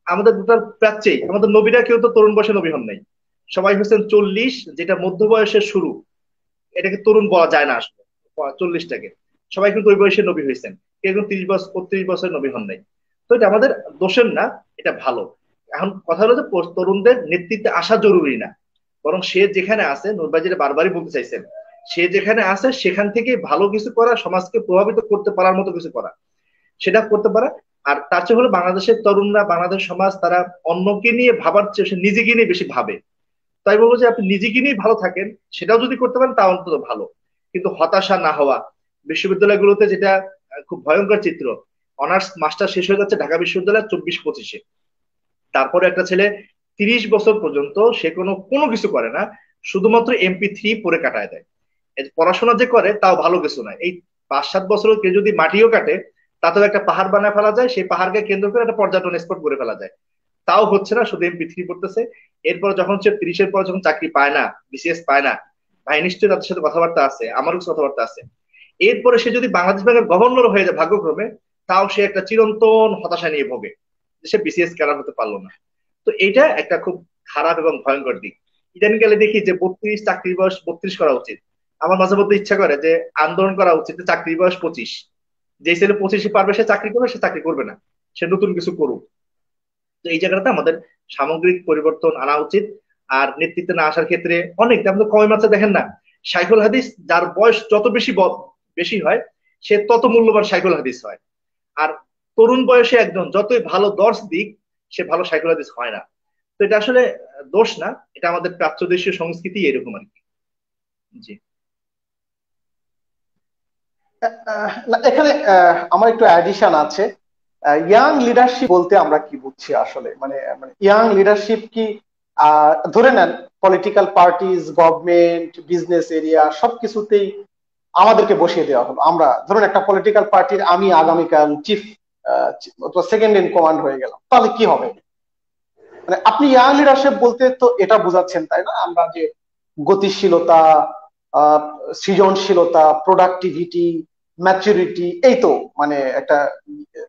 আমাদের দুটার প্রাচ্যেই আমাদের নবীরা কেউ তো তরুণ বয়সে নবী হন নাই। সবাই হচ্ছেন 40, যেটা মধ্য বয়সের শুরু, এটাকে তরুণ বলা যায় না আসলে। 40টাকে সবাই কিন্তু ওই বয়সে নবী হয়েছেন, কেউ কিন্তু 30 বছর 35 বছর নবী হন নাই। তো এটা আমাদের দোষের না, এটা ভালো। এখন কথা হলো যে তরুণদের নেতৃত্বে আসা জরুরি না, বরং সে যেখানে আছে, নূরবাই যেটা বারবারই বলতে চাইছেন, সে যেখানে আছে সেখান থেকে ভালো কিছু করা, সমাজকে প্রভাবিত করতে পারার মতো কিছু করা, সেটা করতে পারা। আর তার চেয়ে হলো বাংলাদেশের তরুণরা, বাংলাদেশ সমাজ, তারা অন্যকে নিয়ে ভাবার চেয়ে সে নিজেকে নিয়ে বেশি ভাবে। তাই বলবো যে আপনি নিজেকে নিয়ে ভালো থাকেন, সেটাও যদি করতে পারেন তা অন্তত ভালো। কিন্তু হতাশা না হওয়া। বিশ্ববিদ্যালয়গুলোতে যেটা খুব ভয়ঙ্কর চিত্র, অনার্স মাস্টার শেষ হয়ে যাচ্ছে ঢাকা বিশ্ববিদ্যালয় 24-25-এ, তারপরে একটা ছেলে 30 বছর পর্যন্ত সে কোনো কোনো কিছু করে না, শুধুমাত্র MP3 পড়ে কাটায় দেয়। পড়াশোনা যে করে তাও ভালো কিছু না। এই 5-7 বছর কেউ যদি মাটিও কাটে, তাতেও একটা পাহাড় বানায় ফেলা যায়, সেই পাহাড়কে কেন্দ্র করে একটা পর্যটন স্পট করে ফেলা যায়। তাও হচ্ছে না, শুধু MP3 পড়তেছে। এরপর যখন সে 30-এর পর যখন চাকরি পায় না, BCS পায় না, ভাই নিশ্চয়ই তাদের সাথে কথাবার্তা আছে, আমারও কিছু কথাবার্তা আছে। এরপরে সে যদি বাংলাদেশ ব্যাংকের গভর্নর হয়ে যায় ভাগ্যক্রমে, তাও সে একটা চিরন্তন হতাশা নিয়ে ভোগে যে সে BCS ক্যাডার হতে পারলো না। তো এটা একটা খুব খারাপ এবং ভয়ঙ্কর দিক। ইদানিং গেলে দেখি যে 32, চাকরির বয়স 32 করা উচিত। আমার মাঝে মধ্যে ইচ্ছা করে যে আন্দোলন করা উচিত যে চাকরির বয়স 25। যে ছেলে 25 পারবে সে চাকরি করবে, সে চাকরি করবে না, সে নতুন কিছু করুক। তো এই জায়গাটাতে আমাদের সামগ্রিক পরিবর্তন আনা উচিত। আর নেতৃত্বে না আসার ক্ষেত্রে অনেক, আপনি কমে মাত্রা দেখেন না, শাইখুল হাদিস যার বয়স যত বেশি বেশি হয়, সে তত মূল্যবান শাইখুল হাদিস হয়। আর তরুণ বয়সে একজন যতই ভালো দর্শ দিক, সে ভালো শাইখুল হাদিস হয় না। তো এটা আসলে দোষ না, এটা আমাদের প্রাচ্য দেশীয় সংস্কৃতি এরকম আর কি। জি। না, এখানে আমার একটু অ্যাডিশন আছে। ইয়াং লিডারশিপ বলতে আমরা কি বুঝছি আসলে? মানে মানে ইয়াং লিডারশিপ কি ধরে নেন political parties, government, business area সবকিছুতেই আমাদেরকে বসিয়ে দেওয়া হলো। আমরা ধরুন একটা পলিটিক্যাল পার্টির আমি আগামীকাল চিফ অথবা সেকেন্ড ইন কমান্ড হয়ে গেলাম, তাহলে কি হবে? মানে আপনি ইয়াং লিডারশিপ বলতে তো এটা বোঝাচ্ছেন, তাই না? আমরা যে গতিশীলতা, সৃজনশীলতা, প্রোডাক্টিভিটি, ম্যাচুরিটি, এই তো মানে একটা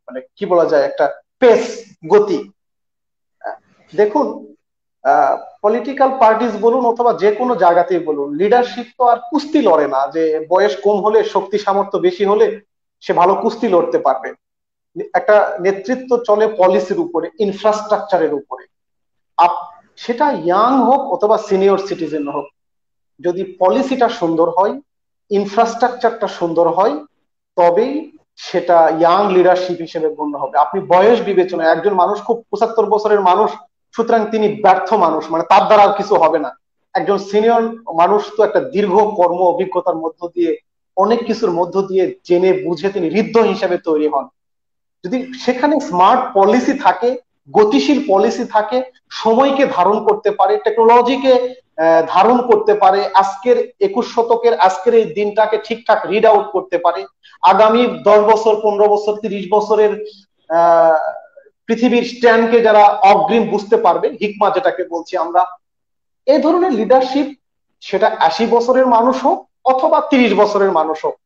মানে কি বলা যায়, একটা পেস, গতি। দেখুন, পলিটিক্যাল পার্টিস বলুন অথবা যে কোনো জায়গাতেই বলুন, লিডারশিপ তো আর কুস্তি লড়ে না যে বয়স কম হলে, শক্তি সামর্থ্য বেশি হলে সে ভালো কুস্তি লড়তে পারবে। একটা নেতৃত্ব চলে পলিসির উপরে, ইনফ্রাস্ট্রাকচারের উপরে। সেটা ইয়াং হোক অথবা সিনিয়র সিটিজেন হোক, যদি পলিসিটা সুন্দর হয়, ইনফ্রাস্ট্রাকচারটা সুন্দর হয়, তবেই সেটা ইয়াং লিডারশিপ হিসেবে গণ্য হবে। আপনি বয়স বিবেচনায় একজন মানুষ খুব 75 বছরের মানুষ, সুতরাং তিনি ব্যর্থ মানুষ, মানে তার দ্বারা আর কিছু হবে না। একজন সিনিয়র মানুষ তো একটা দীর্ঘ কর্ম অভিজ্ঞতার মধ্য দিয়ে, অনেক কিছুর মধ্য দিয়ে জেনে বুঝে তিনি ঋদ্ধ হিসেবে তৈরি হন। যদি সেখানে স্মার্ট পলিসি থাকে, গতিশীল পলিসি থাকে, সময়কে ধারণ করতে পারে, টেকনোলজিকে ধারণ করতে পারে, আজকের 21 শতকের আজকের এই দিনটাকে ঠিকঠাক রিড আউট করতে পারে, আগামী 10 বছর 15 বছর 30 বছরের পৃথিবীর স্ট্যান্ডকে যারা অগ্রিম বুঝতে পারবে, হিকমা যেটাকে বলছি আমরা, এই ধরনের লিডারশিপ, সেটা 80 বছরের মানুষ হোক অথবা 30 বছরের মানুষ হোক,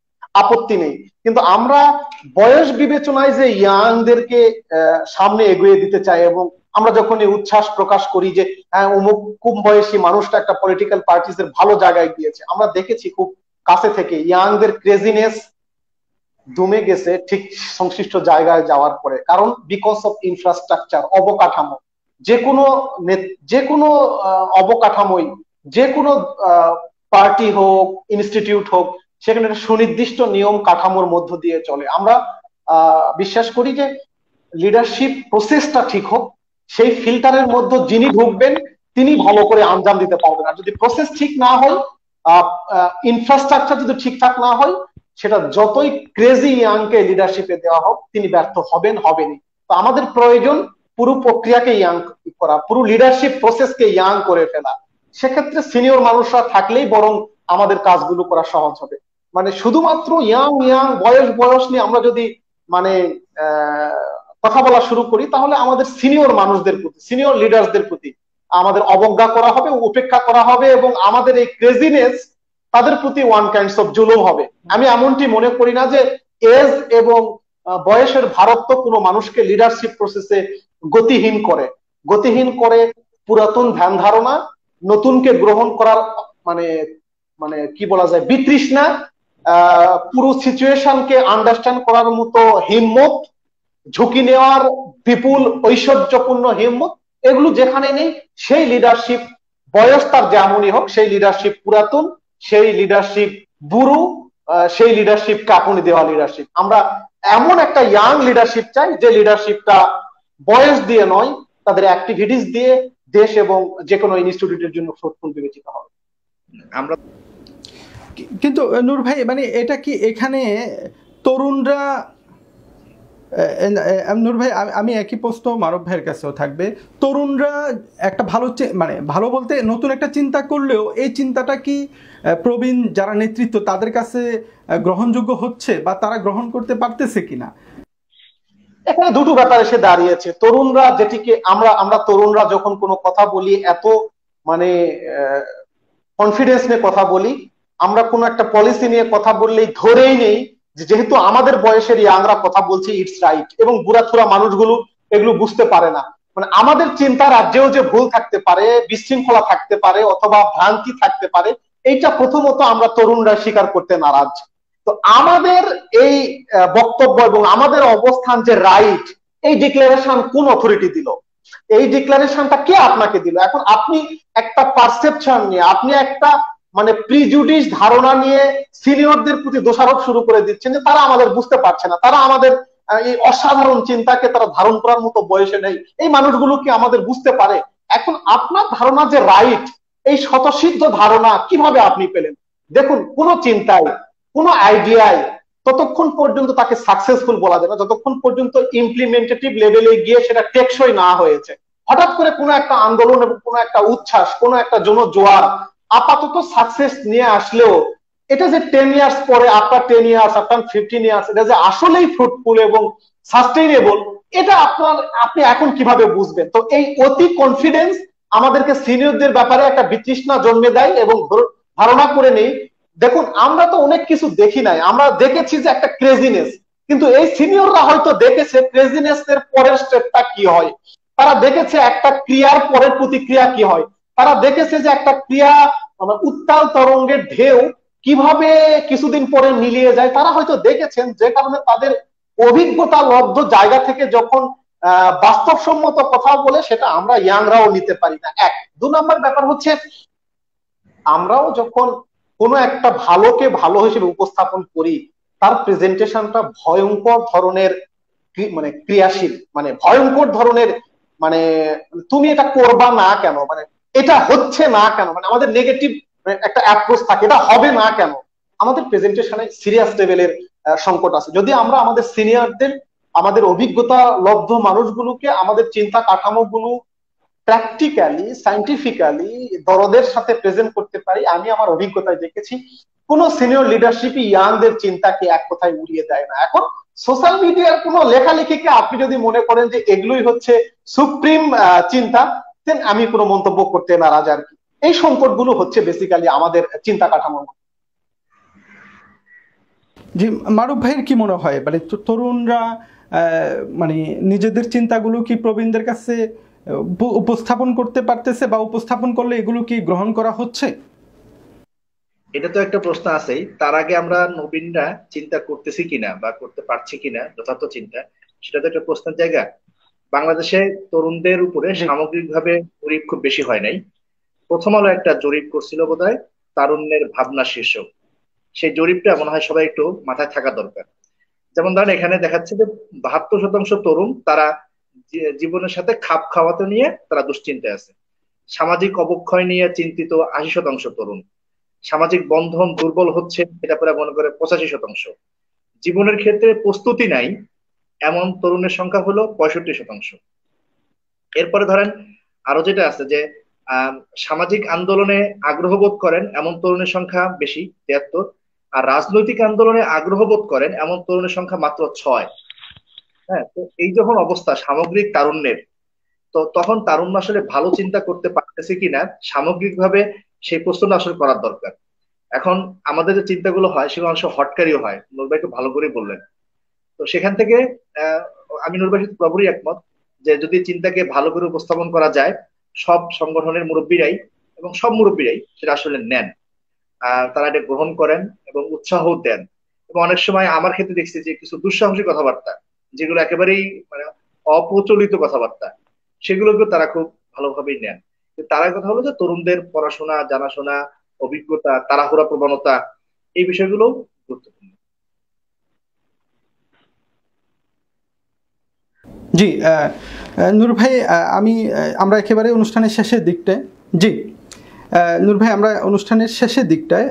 আপত্তি নেই। কিন্তু আমরা বয়স বিবেচনায় যে ইয়াংদেরকে সামনে এগিয়ে দিতে চাই, এবং আমরা যখন এই উচ্ছ্বাস প্রকাশ করি যে হ্যাঁ অমুক কম বয়সী মানুষটা একটা পলিটিক্যাল পার্টিসের ভালো জায়গায় গিয়েছে, আমরা দেখেছি খুব কাছে থেকে ইয়াংদের ক্রেজিনেস দমে গেছে ঠিক সংশ্লিষ্ট জায়গায় যাওয়ার পরে। কারণ বিকজ অফ ইনফ্রাস্ট্রাকচার, অবকাঠামো, যে কোনো অবকাঠামোই, যে কোনো পার্টি হোক, ইনস্টিটিউট হোক, সেখানে একটা সুনির্দিষ্ট নিয়ম কাঠামোর মধ্য দিয়ে চলে। আমরা বিশ্বাস করি যে লিডারশিপ প্রসেসটা ঠিক হোক, সেই ফিল্টারের মধ্যে যিনি ঢুকবেন তিনি ভালো করে আঞ্জাম দিতে পারবেন। আর যদি প্রসেস ঠিক না হয়, ইনফ্রাস্ট্রাকচার যদি ঠিকঠাক না হয়, সেটা যতই ক্রেজি ইয়াংকে লিডারশিপে দেওয়া হোক, তিনি ব্যর্থ হবেনই। তো আমাদের প্রয়োজন পুরো প্রক্রিয়াকে ইয়াং করা, পুরো লিডারশিপ প্রসেসকে ইয়াং করে ফেলা। সেক্ষেত্রে সিনিয়র মানুষরা থাকলেই বরং আমাদের কাজগুলো করা সহজ হবে। মানে শুধুমাত্র ইয়াং বয়স নিয়ে আমরা যদি মানে কথা বলা শুরু করি, তাহলে আমাদের সিনিয়র মানুষদের প্রতি, সিনিয়র লিডারসদের প্রতি আমাদের অবজ্ঞা করা হবে, উপেক্ষা করা হবে, এবং আমাদের এই ক্রেজিনেস তাদের প্রতি ওয়ান কাইন্ডস অফ জুলুম হবে। আমি এমনটি মনে করি না যে এজ এবং বয়সের ভারত্ব কোনো মানুষকে লিডারশিপ প্রসেসে গতিহীন করে পুরাতন ধ্যান ধারণা, নতুনকে গ্রহণ করার মানে মানে কি বলা যায়, বিতৃষ্ণা, পুরো সিচুয়েশনকে আন্ডারস্ট্যান্ড করার মতো হিম্মত, ঝুঁকি নেওয়ার বিপুল ঐশ্বর্যপূর্ণ হিম্মত, এগুলো যেখানে নেই, সেই লিডারশিপ, বয়স তার যেমনই হোক, সেই লিডারশিপ পুরাতন, সেই লিডারশিপ বুড়ো, সেই লিডারশিপ কাঁপুনি দেওয়া লিডারশিপ। আমরা এমন একটা ইয়াং লিডারশিপ চাই, যে লিডারশিপটা বয়স দিয়ে নয়, তাদের অ্যাক্টিভিটিস দিয়ে দেশ এবং যে কোনো ইনস্টিটিউটের জন্য ফ্রুটফুল বিবেচিত হবে। আমরা কিন্তু নূর ভাই, মানে এটা কি এখানে তরুণরা, নূর ভাই আমি একই প্রশ্ন মারুফ ভাইয়ের কাছেও থাকবে, তরুণরা একটা মানে ভালো বলতে নতুন একটা চিন্তা করলেও এই চিন্তাটা কি প্রবীণ যারা নেতৃত্ব তাদের কাছে গ্রহণযোগ্য হচ্ছে, বা তারা গ্রহণ করতে পারতেছে কিনা? এখানে দুটো ব্যাপার এসে দাঁড়িয়েছে। তরুণরা যেটিকে আমরা তরুণরা যখন কোনো কথা বলি, এত মানে কনফিডেন্স নিয়ে কথা বলি, আমরা কোনো একটা পলিসি নিয়ে কথা বললেই ধরেই নেই যে যেহেতু আমাদের বয়সের ইয়াংরা কথা বলছে, ইটস রাইট, এবং বুড়াথুরা মানুষগুলো এগুলো বুঝতে পারে না। মানে আমাদের চিন্তা রাজ্যেও যে ভুল থাকতে পারে, বিশৃঙ্খলা থাকতে পারে, অথবা ভ্রান্তি থাকতে পারে, এইটা প্রথমত আমরা তরুণরা স্বীকার করতে নারাজ। তো আমাদের এই বক্তব্য এবং আমাদের অবস্থান যে রাইট, এই ডিক্লারেশন কোন অথরিটি দিল? এই ডিক্লারেশনটা কে আপনাকে দিল? এখন আপনি একটা পারসেপশন নিয়ে, আপনি একটা মানে প্রিজুডিস ধারণা নিয়ে সিনিয়রদের প্রতি দোষারোপ শুরু করে দিচ্ছেন যে তারা আমাদের বুঝতে পারছে না, তারা আমাদের এই অসাধারণ চিন্তাকে তারা ধারণ করার মতো বয়সে নেই, এই মানুষগুলো কি আমাদের বুঝতে পারে? এখন আপনার ধারণা যে রাইট, এই স্বতঃসিদ্ধ ধারণা কিভাবে আপনি পেলেন? দেখুন, কোন চিন্তায়, কোন আইডিয়ায় ততক্ষণ পর্যন্ত তাকে সাকসেসফুল বলা যায় না যতক্ষণ পর্যন্ত ইমপ্লিমেন্টেটিভ লেভেলে গিয়ে সেটা টেকসই না হয়েছে। হঠাৎ করে কোনো একটা আন্দোলন এবং কোনো একটা উচ্ছ্বাস, কোনো একটা জনজোয়ার আপাতত সাকসেস নিয়ে আসলেও এটা যে 10 ইয়ার্স পরে, আফটার 10 ইয়ার্স, আফটার 15 ইয়ার্স, এটা যে আসলেই ফ্রুটফুল এবং সাস্টেইনেবল, এটা আপনি এখন কিভাবে বুঝবেন? তো এই অতি কনফিডেন্স আমাদেরকে সিনিয়রদের ব্যাপারে একটা বিতৃষ্ণা জন্মে দেয় এবং ধারণা করে নেই। দেখুন, আমরা তো অনেক কিছু দেখি নাই, আমরা দেখেছি যে একটা ক্রেজিনেস, কিন্তু এই সিনিয়ররা হয়তো দেখেছে ক্রেজিনেস এর পরের স্টেপটা কি হয়, তারা দেখেছে একটা ক্রিয়ার পরের প্রতিক্রিয়া কি হয়, তারা দেখেছে যে একটা ক্রিয়া উত্তাল তরঙ্গের ঢেউ কিভাবে কিছুদিন পরে মিলিয়ে যায়, তারা হয়তো দেখেছেন, যে কারণে তাদের অভিজ্ঞতা লব্ধ জায়গা থেকে যখন বাস্তবসম্মত কথা বলে, সেটা আমরা ইয়াংরাও নিতে পারি না। এক। 2 নম্বর ব্যাপার হচ্ছে, আমরাও যখন কোনো একটা ভালোকে ভালো হিসেবে উপস্থাপন করি, তার প্রেজেন্টেশনটা ভয়ঙ্কর ধরনের মানে ক্রিয়াশীল, মানে ভয়ঙ্কর ধরনের, মানে তুমি এটা করবা না কেন, মানে এটা হচ্ছে না কেন, মানে আমাদের নেগেটিভ একটা অ্যাপ্রোচ থাকে, এটা হবে না কেন। আমাদের প্রেজেন্টেশনে সিরিয়াস লেভেলের সংকট আছে। যদি আমরা আমাদের সিনিয়রদের, আমাদের অভিজ্ঞতা লব্ধ মানুষগুলোকে আমাদের চিন্তা কাঠামোগুলো প্র্যাকটিক্যালি সাইন্টিফিক্যালি দরদের সাথে প্রেজেন্ট করতে পারি, আমি আমার অভিজ্ঞতায় দেখেছি কোন সিনিয়র লিডারশিপই ইয়াংদের চিন্তাকে এক কথায় উড়িয়ে দেয় না। এখন সোশ্যাল মিডিয়ার কোন লেখালেখিকে আপনি যদি মনে করেন যে এগুলোই হচ্ছে সুপ্রিম চিন্তা, দেন আমি কোনো মন্তব্য করতে নারাজ আর কি। এই সংকটগুলো হচ্ছে বেসিক্যালি আমাদের চিন্তা কাঠামোর। জি, মারুফ ভাইয়ের কি মনে হয়, মানে তরুণরা মানে নিজেদের চিন্তাগুলো কি প্রবীণদের কাছে উপস্থাপন করতে পারতেছে, বা উপস্থাপন করলে এগুলো কি গ্রহণ করা হচ্ছে? এটা তো একটা প্রশ্ন আছেই। তার আগে আমরা নবীনরা চিন্তা করতেছি কিনা বা করতে পারছি কিনা যথার্থ চিন্তা, সেটা তো একটা প্রশ্নের জায়গা। বাংলাদেশে তরুণদের উপরে সামগ্রিকভাবে জরিপ খুব বেশি হয় নাই। প্রথম আলো একটা জরিপ করছিল বোধহয়, তারুণ্যের ভাবনা শীর্ষক। সেই জরিপটা মনে হয় সবাই একটু মাথায় থাকা দরকার। যেমন ধরেন এখানে দেখাচ্ছে যে 72% তরুণ তারা জীবনের সাথে খাপ খাওয়াতে নিয়ে তারা দুশ্চিন্তায় আছে। সামাজিক অবক্ষয় নিয়ে চিন্তিত 80% তরুণ। সামাজিক বন্ধন দুর্বল হচ্ছে এটা পুরো মনে করে 85%। জীবনের ক্ষেত্রে প্রস্তুতি নাই এমন তরুণের সংখ্যা হলো 65%। এরপরে ধরেন আরো যেটা আছে যে আহ সামাজিক আন্দোলনে আগ্রহ বোধ করেন এমন তরুণের সংখ্যা বেশি, 73। আর রাজনৈতিক আন্দোলনে আগ্রহ বোধ করেন এমন তরুণের সংখ্যা মাত্র 6। হ্যাঁ, তো এই যখন অবস্থা সামগ্রিক তারুণ্যের, তো তখন তারুণ্য আসলে ভালো চিন্তা করতে পারতেছে কিনা সামগ্রিকভাবে সেই প্রশ্নটা আসলে করার দরকার। এখন আমাদের যে চিন্তাগুলো হয় সেগুলো অনেক সময় হটকারিও হয়, নূর ভাই খুব ভালো করে বললেন। তো সেখান থেকে আহ আমি নূর ভাইয়ের সাথে পুরোপুরি একমত যে যদি চিন্তাকে ভালো করে উপস্থাপন করা যায়, সব সংগঠনের মুরব্বীরাই এবং সব মুরব্বীরাই সেটা আসলে নেন, আর তারা এটা গ্রহণ করেন এবং উৎসাহ দেন। এবং অনেক সময় আমার ক্ষেত্রে দেখছি যে কিছু দুঃসাহসী কথাবার্তা, যেগুলো একেবারেই মানে অপ্রচলিত কথাবার্তা, সেগুলোকে তারা খুব ভালোভাবেই নেন। তার কথা হলো যে তরুণদের পড়াশোনা, জানাশোনা, অভিজ্ঞতা, তাড়াহুড়া প্রবণতা, এই বিষয়গুলো গুরুত্বপূর্ণ। জি, নূর ভাই, আমরা একেবারে অনুষ্ঠানের শেষের দিকটায়, জি নূর ভাই, আমরা অনুষ্ঠানের শেষের দিকটায়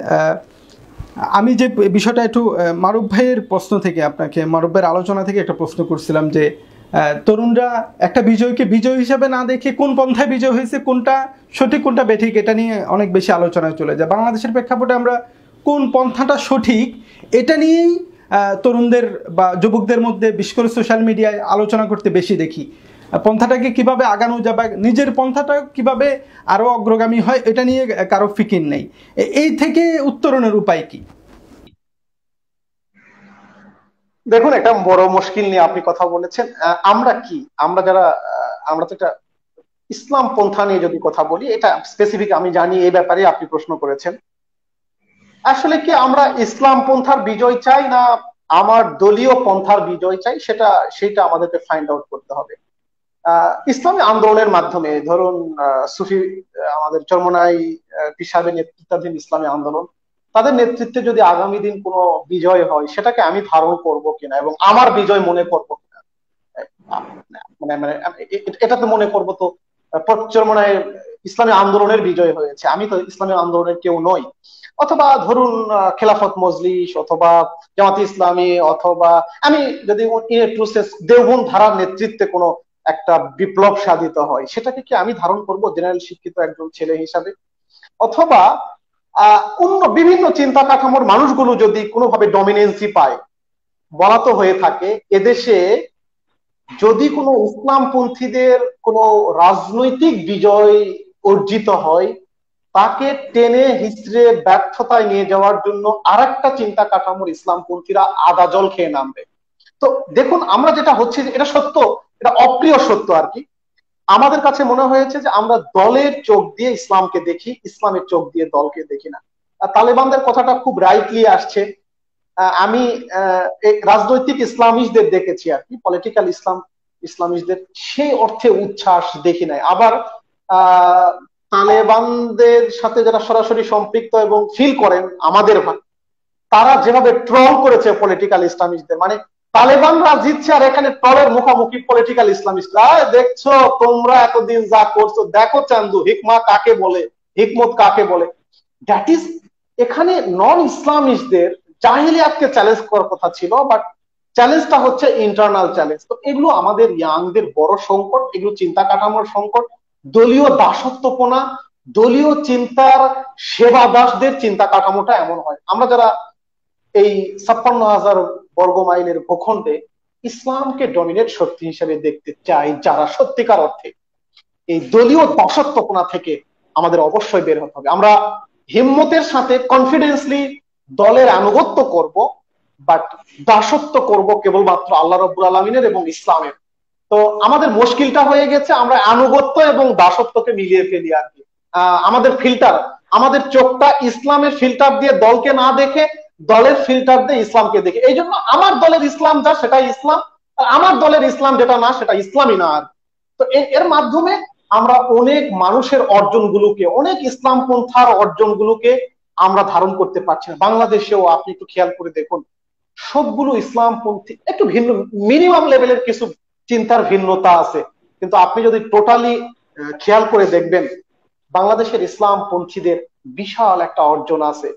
আমি যে বিষয়টা একটু মারুফ ভাইয়ের প্রশ্ন থেকে, আপনাকে মারুফ ভাইয়ের আলোচনা থেকে একটা প্রশ্ন করছিলাম যে তরুণরা একটা বিজয়কে বিজয় হিসাবে না দেখে কোন পন্থায় বিজয় হয়েছে, কোনটা সঠিক কোনটা বেঠিক, এটা নিয়ে অনেক বেশি আলোচনায় চলে যায়। বাংলাদেশের প্রেক্ষাপটে আমরা কোন পন্থাটা সঠিক এটা নিয়েই তরুণদের বা যুবকদের মধ্যে, বিশেষ করে সোশ্যাল মিডিয়ায় আলোচনা করতে বেশি দেখি। পন্থাটাকে কিভাবে আগানো যাবে, নিজের পন্থাটা কিভাবে আরো অগ্রগামী হয়, এটা নিয়ে কারো ফিকির নেই। এই থেকে উত্তরণের উপায় কি? দেখুন, একটা বড় মুশকিল নিয়ে আপনি কথা বলেছেন। আমরা কি, আমরা যারা আমরা তো একটা ইসলাম পন্থা নিয়ে যদি কথা বলি, এটা স্পেসিফিক আমি জানি এই ব্যাপারে আপনি প্রশ্ন করেছেন। আসলে কি আমরা ইসলাম পন্থার বিজয় চাই না আমার দলীয় পন্থার বিজয় চাই, সেটা আমাদেরকে ফাইন্ড আউট করতে হবে। ইসলামী আন্দোলনের মাধ্যমে ধরুন সুফি আমাদের চরমনাই পীর সাহেবের নেতৃত্বাধীন ইসলামী আন্দোলন, তাদের নেতৃত্বে যদি আগামী দিন কোনো বিজয় হয়, সেটাকে আমি ধারণ করব কিনা এবং আমার বিজয় মনে করবো কিনা, মানে মানে এটা তো মনে করবো তো চরমনায় ইসলামী আন্দোলনের বিজয় হয়েছে, আমি তো ইসলামী আন্দোলনের কেউ নই। অথবা ধরুন খেলাফত মজলিস অথবা জামাতে ইসলামী, অথবা আমি যদি দেওবন্দ ধারার নেতৃত্বে কোনো একটা বিপ্লব সাধিত হয়, সেটাকে কি আমি ধারণ করব জেনারেল শিক্ষিত একজন ছেলে হিসাবে? অথবা অন্য বিভিন্ন চিন্তা কাঠামোর মানুষগুলো যদি কোনোভাবে ডমিনেন্সি পায়, বলা তো হয়ে থাকে এদেশে যদি কোনো ইসলামপন্থীদের কোনো রাজনৈতিক বিজয় অর্জিত হয়, তাকে টেনে হিচড়ে ব্যর্থতায় নিয়ে যাওয়ার জন্য আরেকটা চিন্তা কাঠামোর ইসলামপন্থীরা আদা জল খেয়ে নামবে। তো দেখুন, আমরা যেটা হচ্ছে, এটা সত্য, এটা অপ্রিয় সত্য আর কি। আমাদের কাছে মনে হয়েছে যে আমরা দলের চোখ দিয়ে ইসলামকে দেখি, ইসলামের চোখ দিয়ে দলকে দেখি না। আর তালেবানদের কথাটা খুব রাইটলি আসছে আমি এই রাজনৈতিক ইসলামিস্টদের দেখেছি আর কি, পলিটিক্যাল ইসলামিস্টদের সেই অর্থে উচ্ছ্বাস দেখি নাই। আবার আহ তালেবানদের সাথে যারা সরাসরি সম্পৃক্ত এবং ফিল করেন আমাদের তারা যেভাবে ট্রল করেছে পলিটিক্যাল ইসলামিস্টদের, মানে তালেবানরা জিতছে আর এখানে ট্রলের মুখোমুখি পলিটিক্যাল ইসলামিস্টরা, দেখছো তোমরা এতদিন যা করছো, দেখো চান্দু হিকমা কাকে বলে, হিকমত কাকে বলে। দ্যাট ইজ, এখানে নন ইসলামিস্টদের জাহিলিয়াতকে চ্যালেঞ্জ করার কথা ছিল, বাট চ্যালেঞ্জটা হচ্ছে ইন্টারনাল চ্যালেঞ্জ। তো এগুলো আমাদের ইয়াংদের বড় সংকট, এগুলো চিন্তা কাঠামোর সংকট, দলীয় দাসত্বপনা, দলীয় চিন্তার সেবা দাসদের চিন্তা কাঠামোটা এমন হয়। আমরা যারা এই 56,000 বর্গ মাইলের ভূখণ্ডে ইসলামকে ডমিনেট শক্তি হিসেবে দেখতে চাই, যারা সত্যিকার অর্থে এই দলীয় দাসত্বপনা থেকে আমাদের অবশ্যই বের হতে হবে। আমরা হিম্মতের সাথে কনফিডেন্সলি দলের আনুগত্য করব, বাট দাসত্ব করব কেবলমাত্র আল্লাহ রাব্বুল আলামিনের এবং ইসলামের। তো আমাদের মুশকিলটা হয়ে গেছে আমরা আনুগত্য এবং দাসত্বকে মিলিয়ে ফেলি আর কি। আমাদের ফিল্টার, আমাদের চোখটা ইসলামের ফিল্টার দিয়ে দলকে না দেখে, দলের ফিল্টার দিয়ে ইসলামকে দেখে। এই জন্য আমার দলের ইসলাম যা সেটাই ইসলাম, আর আমার দলের ইসলাম যেটা না সেটা ইসলামই না। আর তো এর মাধ্যমে আমরা অনেক মানুষের অর্জনগুলোকে, অনেক ইসলাম পন্থার অর্জনগুলোকে আমরা ধারণ করতে পারছি না। বাংলাদেশেও আপনি একটু খেয়াল করে দেখুন, সবগুলো ইসলামপন্থী একটু ভিন্ন, মিনিমাম লেভেলের কিছু চিন্তার ভিন্নতা আছে, কিন্তু আপনি যদি টোটালি খেয়াল করে দেখবেন বাংলাদেশের ইসলামপন্থীদের বিশাল একটা অর্জন আছে।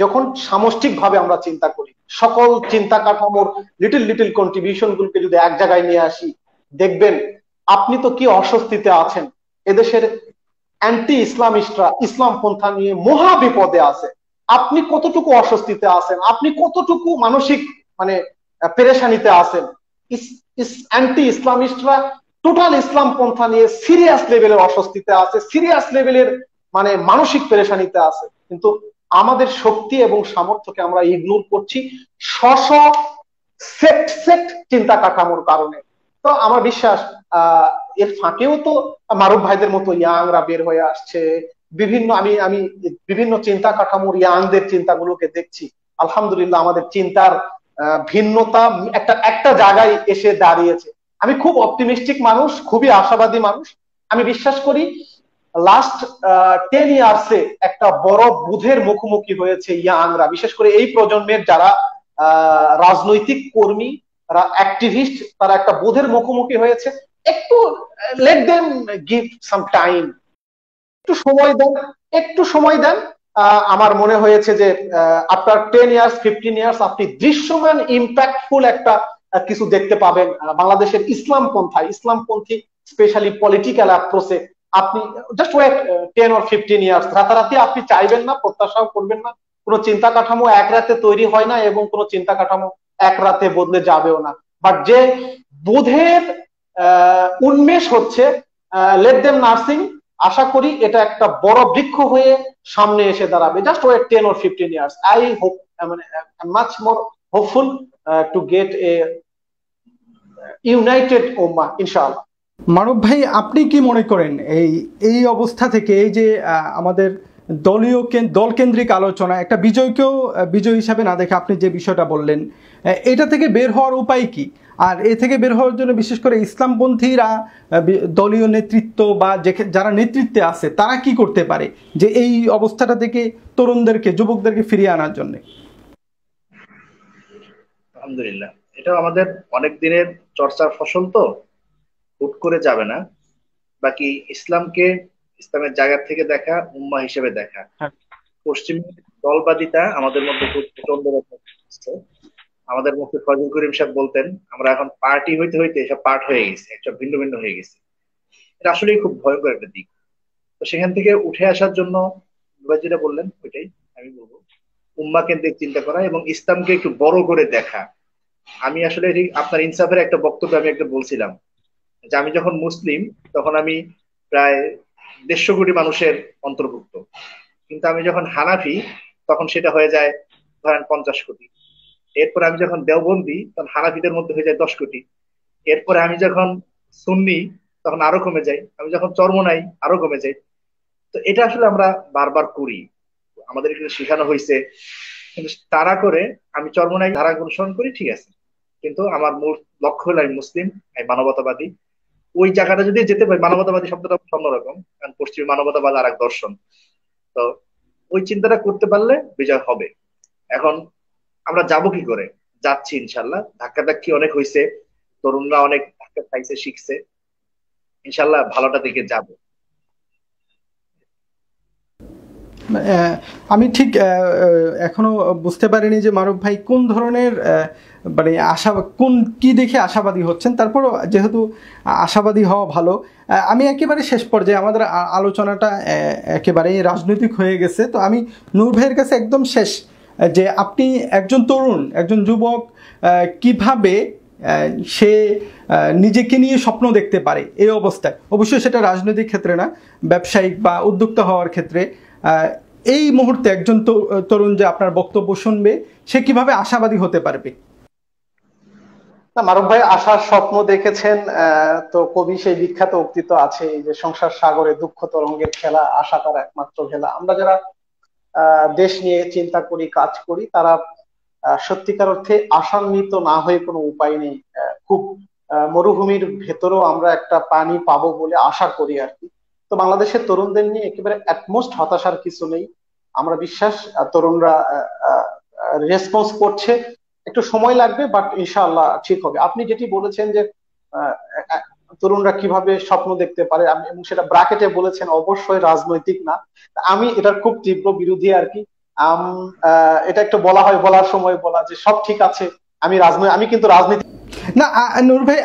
যখন সামষ্টিক ভাবে আমরা চিন্তা করি, সকল চিন্তা কাঠামোর লিটল লিটল কন্ট্রিবিউশন গুলোকে যদি এক জায়গায় নিয়ে আসি, দেখবেন আপনি তো কি অস্বস্তিতে আছেন। এদেশের অ্যান্টি ইসলামিস্টরা ইসলাম পন্থা নিয়ে মহা বিপদে আছে। আপনি কতটুকু অস্বস্তিতে আছেন, আপনি কতটুকু মানসিক মানে পেরেশানিতে আছেন। অ্যান্টি ইসলামিস্টরা টোটাল ইসলাম পন্থা নিয়ে সিরিয়াস লেভেলের অস্বস্তিতে আছে, সিরিয়াস লেভেলের মানে মানসিক পেরেশানিতে আছে। কিন্তু আমাদের শক্তি এবং সামর্থ্যকে আমরা ইগনোর করছি স্ব সেট সেট চিন্তা কাঠামোর কারণে। তো আমার বিশ্বাস এর ফাঁকেও তো মারুফ ভাইদের মতো ইয়াংরা বের হয়ে আসছে। বিভিন্ন আমি আমি বিভিন্ন চিন্তা কাঠামোর ইয়াংদের চিন্তাগুলোকে দেখছি। আলহামদুলিল্লাহ আমাদের চিন্তার ভিন্নতা একটা একটা জায়গায় এসে দাঁড়িয়েছে। আমি খুব অপটিমিস্টিক মানুষ, খুবই আশাবাদী মানুষ। আমি বিশ্বাস করি লাস্ট 10 ইয়ার্সে একটা বড় বুধের মুখোমুখি হয়েছে ইয়াংরা, বিশেষ করে এই প্রজন্মের যারা রাজনৈতিক কর্মী, তারা অ্যাক্টিভিস্ট, তারা একটা বুধের মুখোমুখি হয়েছে। একটু let them give some time, একটু সময় দেন, একটু সময় দেন। আমার মনে হয়েছে যে আফটার 10 ইয়ার্স 15 ইয়ার্স আপনি দৃশ্যমান ইম্প্যাক্টফুল একটা কিছু দেখতে পাবেন বাংলাদেশের ইসলামপন্থী স্পেশালি পলিটিক্যাল অ্যাপ্রোচে। আপনি জাস্ট ওয়েট 10 or 15 ইয়ার্স। রাতারাতি আপনি চাইবেন না, প্রত্যাশাও করবেন না। কোনো চিন্তা কাঠামো এক রাতে তৈরি হয় না এবং কোনো চিন্তা কাঠামো এক রাতে বদলে যাবেও না। বাট যে বুধের উন্মেষ হচ্ছে, লেট দেম নার্সিং, আশা করি এটা একটা বড় বৃক্ষ হয়ে সামনে এসে দাঁড়াবে। Just wait 10 or 15 years. I hope, মানে much more hopeful to get a united উম্মাহ ইনশাআল্লাহ। মারুফ ভাই, আপনি কি মনে করেন এই এই অবস্থা থেকে, এই যে আমাদের দলকেন্দ্রিক আলোচনা একটা বিজয়কেও বিজয় হিসাবে না দেখে আপনি যে বিষয়টা বললেন, এটা থেকে বের হওয়ার উপায় কি? আর এ থেকে বের হওয়ার জন্য বিশেষ করে ইসলামপন্থীরা, দলীয় নেতৃত্ব বা যারা নেতৃত্বে আছে তারা কি করতে পারে যে এই অবস্থাটা থেকে তরুণদেরকে, যুবকদেরকে ফিরিয়ে আনার জন্য? আলহামদুলিল্লাহ, এটা আমাদের অনেক দিনের চর্চার ফসল, তো হুট করে যাবে না। বাকি ইসলামকে ইসলামের জায়গা থেকে দেখা, উম্মাহ হিসেবে দেখা। পশ্চিমের দলবাদিতা আমাদের মধ্যে খুব প্রচন্ড রকম হচ্ছে। আমাদের মুখে ফজল করিম সাহেব বলতেন, আমরা এখন পার্টি হইতে হইতে এসব পার্ট হয়ে গেছে, একটা ভিন্ন ভিন্ন হয়ে গেছে। এটা আসলেই খুব ভয়ঙ্কর একটা দিক। তো সেখান থেকে উঠে আসার জন্য যেটা বললেন ওইটাই আমি বলবো, উম্মাহ কেন্দ্রিক চিন্তা করা এবং ইসলামকে একটু বড় করে দেখা। আমি আসলে আপনার ইনসাফের একটা বক্তব্য আমি একটা বলছিলাম যে আমি যখন মুসলিম তখন আমি প্রায় 150 কোটি মানুষের অন্তর্ভুক্ত, কিন্তু আমি যখন হানাফি তখন সেটা হয়ে যায় ধরেন 50 কোটি। এরপরে আমি যখন দেওবন্দি তখন হানাফিদের মধ্যে হয়ে যায় 10 কোটি। এরপরে আমি যখন সুন্নি তখন আরো কমে যাই, আমি যখন চরমোনাই আরো কমে যাই। তো এটা আসলে আমরা বারবার করি। আমাদের এখানে শেখানো হয়েছে কিন্তু তাড়া করে আমি চরমোনাই ধারা অনুসরণ করি, ঠিক আছে, কিন্তু আমার মূল লক্ষ্য হলো আমি মুসলিম, আমি মানবতাবাদী। ওই জায়গাটা যদি যেতে পারি, মানবতাবাদী শব্দটা অন্যরকম, কারণ পশ্চিমী মানবতাবাদ আর এক দর্শন। তো ওই চিন্তাটা করতে পারলে বিজয় হবে। এখন আমরা যাব কি করে? যাচ্ছি ইনশাল্লাহ, ধাক্কা ধাক্কি অনেক হয়েছে, তরুণরা অনেক ধাক্কা খাইছে, শিখছে, ইনশাল্লাহ ভালোটা দিকে যাব। আহ, আমি ঠিক এখনো বুঝতে পারিনি যে মারুফ ভাই কোন ধরনের মানে কি দেখে আশাবাদী হচ্ছেন। তারপর যেহেতু আশাবাদী হওয়া ভালো, আমি একেবারে শেষ পর্যায়ে আমাদের আলোচনাটা একেবারেই রাজনৈতিক হয়ে গেছে, তো আমি নূর ভাইয়ের কাছে একদম শেষ যে আপনি একজন তরুণ, একজন যুবক, কিভাবে সে নিজেকে নিয়ে স্বপ্ন দেখতে পারে এই অবস্থায়, অবশ্যই সেটা রাজনৈতিক ক্ষেত্রে না, ব্যবসায়িক বা উদ্যোক্তা হওয়ার ক্ষেত্রে, এই মুহূর্তে একজন তরুণ যে আপনার বক্তব্য শুনবে সে কিভাবে আশাবাদী হতে পারবে? না, মারুফ ভাই আশার স্বপ্ন দেখেছেন। তো কবি সেই বিখ্যাত উক্তি তো আছে যে সংসার সাগরে দুঃখ তরঙ্গের খেলা, আশা তার একমাত্র ভেলা। আমরা যারা দেশ নিয়ে চিন্তা করি, কাজ করি, তারা সত্যিকার অর্থে আশান্বিত না হয়ে কোনো উপায় নেই। খুব মরুভূমির ভেতরেও আমরা একটা পানি পাবো বলে আশা করি আর কি। তো বাংলাদেশের তরুণদের নিয়ে একেবারে অ্যাটমোস্ট হতাশার কিছু নেই। আমরা বিশ্বাস তরুণরা রেসপন্স করছে। একটু সময় লাগবে, বাট ইনশাআল্লাহ ঠিক হবে। আপনি যেটি বলেছেন যে আহ, আহ, তরুণরা কিভাবে স্বপ্ন দেখতে পারে, আমি এবং সেটা ব্রাকেটে বলেছেন, অবশ্যই রাজনৈতিক না। আমি এটার খুব তীব্র বিরোধী আর কি। এটা একটু বলা হয়, বলার সময় বলা যে সব ঠিক আছে, আমি কিন্তু রাজনীতি না নূর ভাই,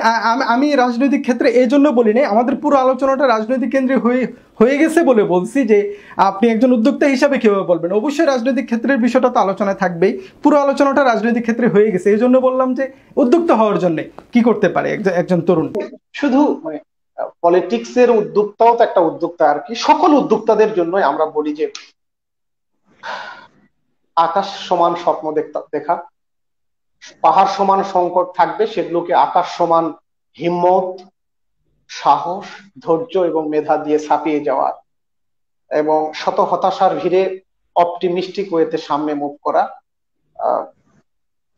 আমি রাজনৈতিক ক্ষেত্রে এই জন্য বলি নাই, আমাদের পুরো আলোচনাটা রাজনৈতিক কেন্দ্রে হয়ে হয়ে গেছে বলে বলছি যে আপনি একজন উদ্যোক্তা হিসাবে কিভাবে বলবেন। অবশ্যই রাজনৈতিক ক্ষেত্রের বিষয়টা তো আলোচনায় থাকবেই, পুরো আলোচনাটা রাজনৈতিক ক্ষেত্রে হয়ে গেছে, এই জন্য বললাম যে উদ্যোক্তা হওয়ার জন্য কি করতে পারে একজন তরুণ। শুধু মানে পলিটিক্স এর উদ্যোক্তাও তো একটা উদ্যোক্তা আর কি। সকল উদ্যোক্তাদের জন্যই আমরা বলি যে আকাশ সমান স্বপ্ন দেখা, পাহাড় সমান সংকট থাকবে, সেগুলোকে আকাশ সমান হিম্মত, সাহস, ধৈর্য এবং মেধা দিয়ে ছাপিয়ে যাওয়া, এবং শত হতাশার ভিড়ে অপটিমিস্টিক ওয়েতে সামনে মুভ করা, আহ,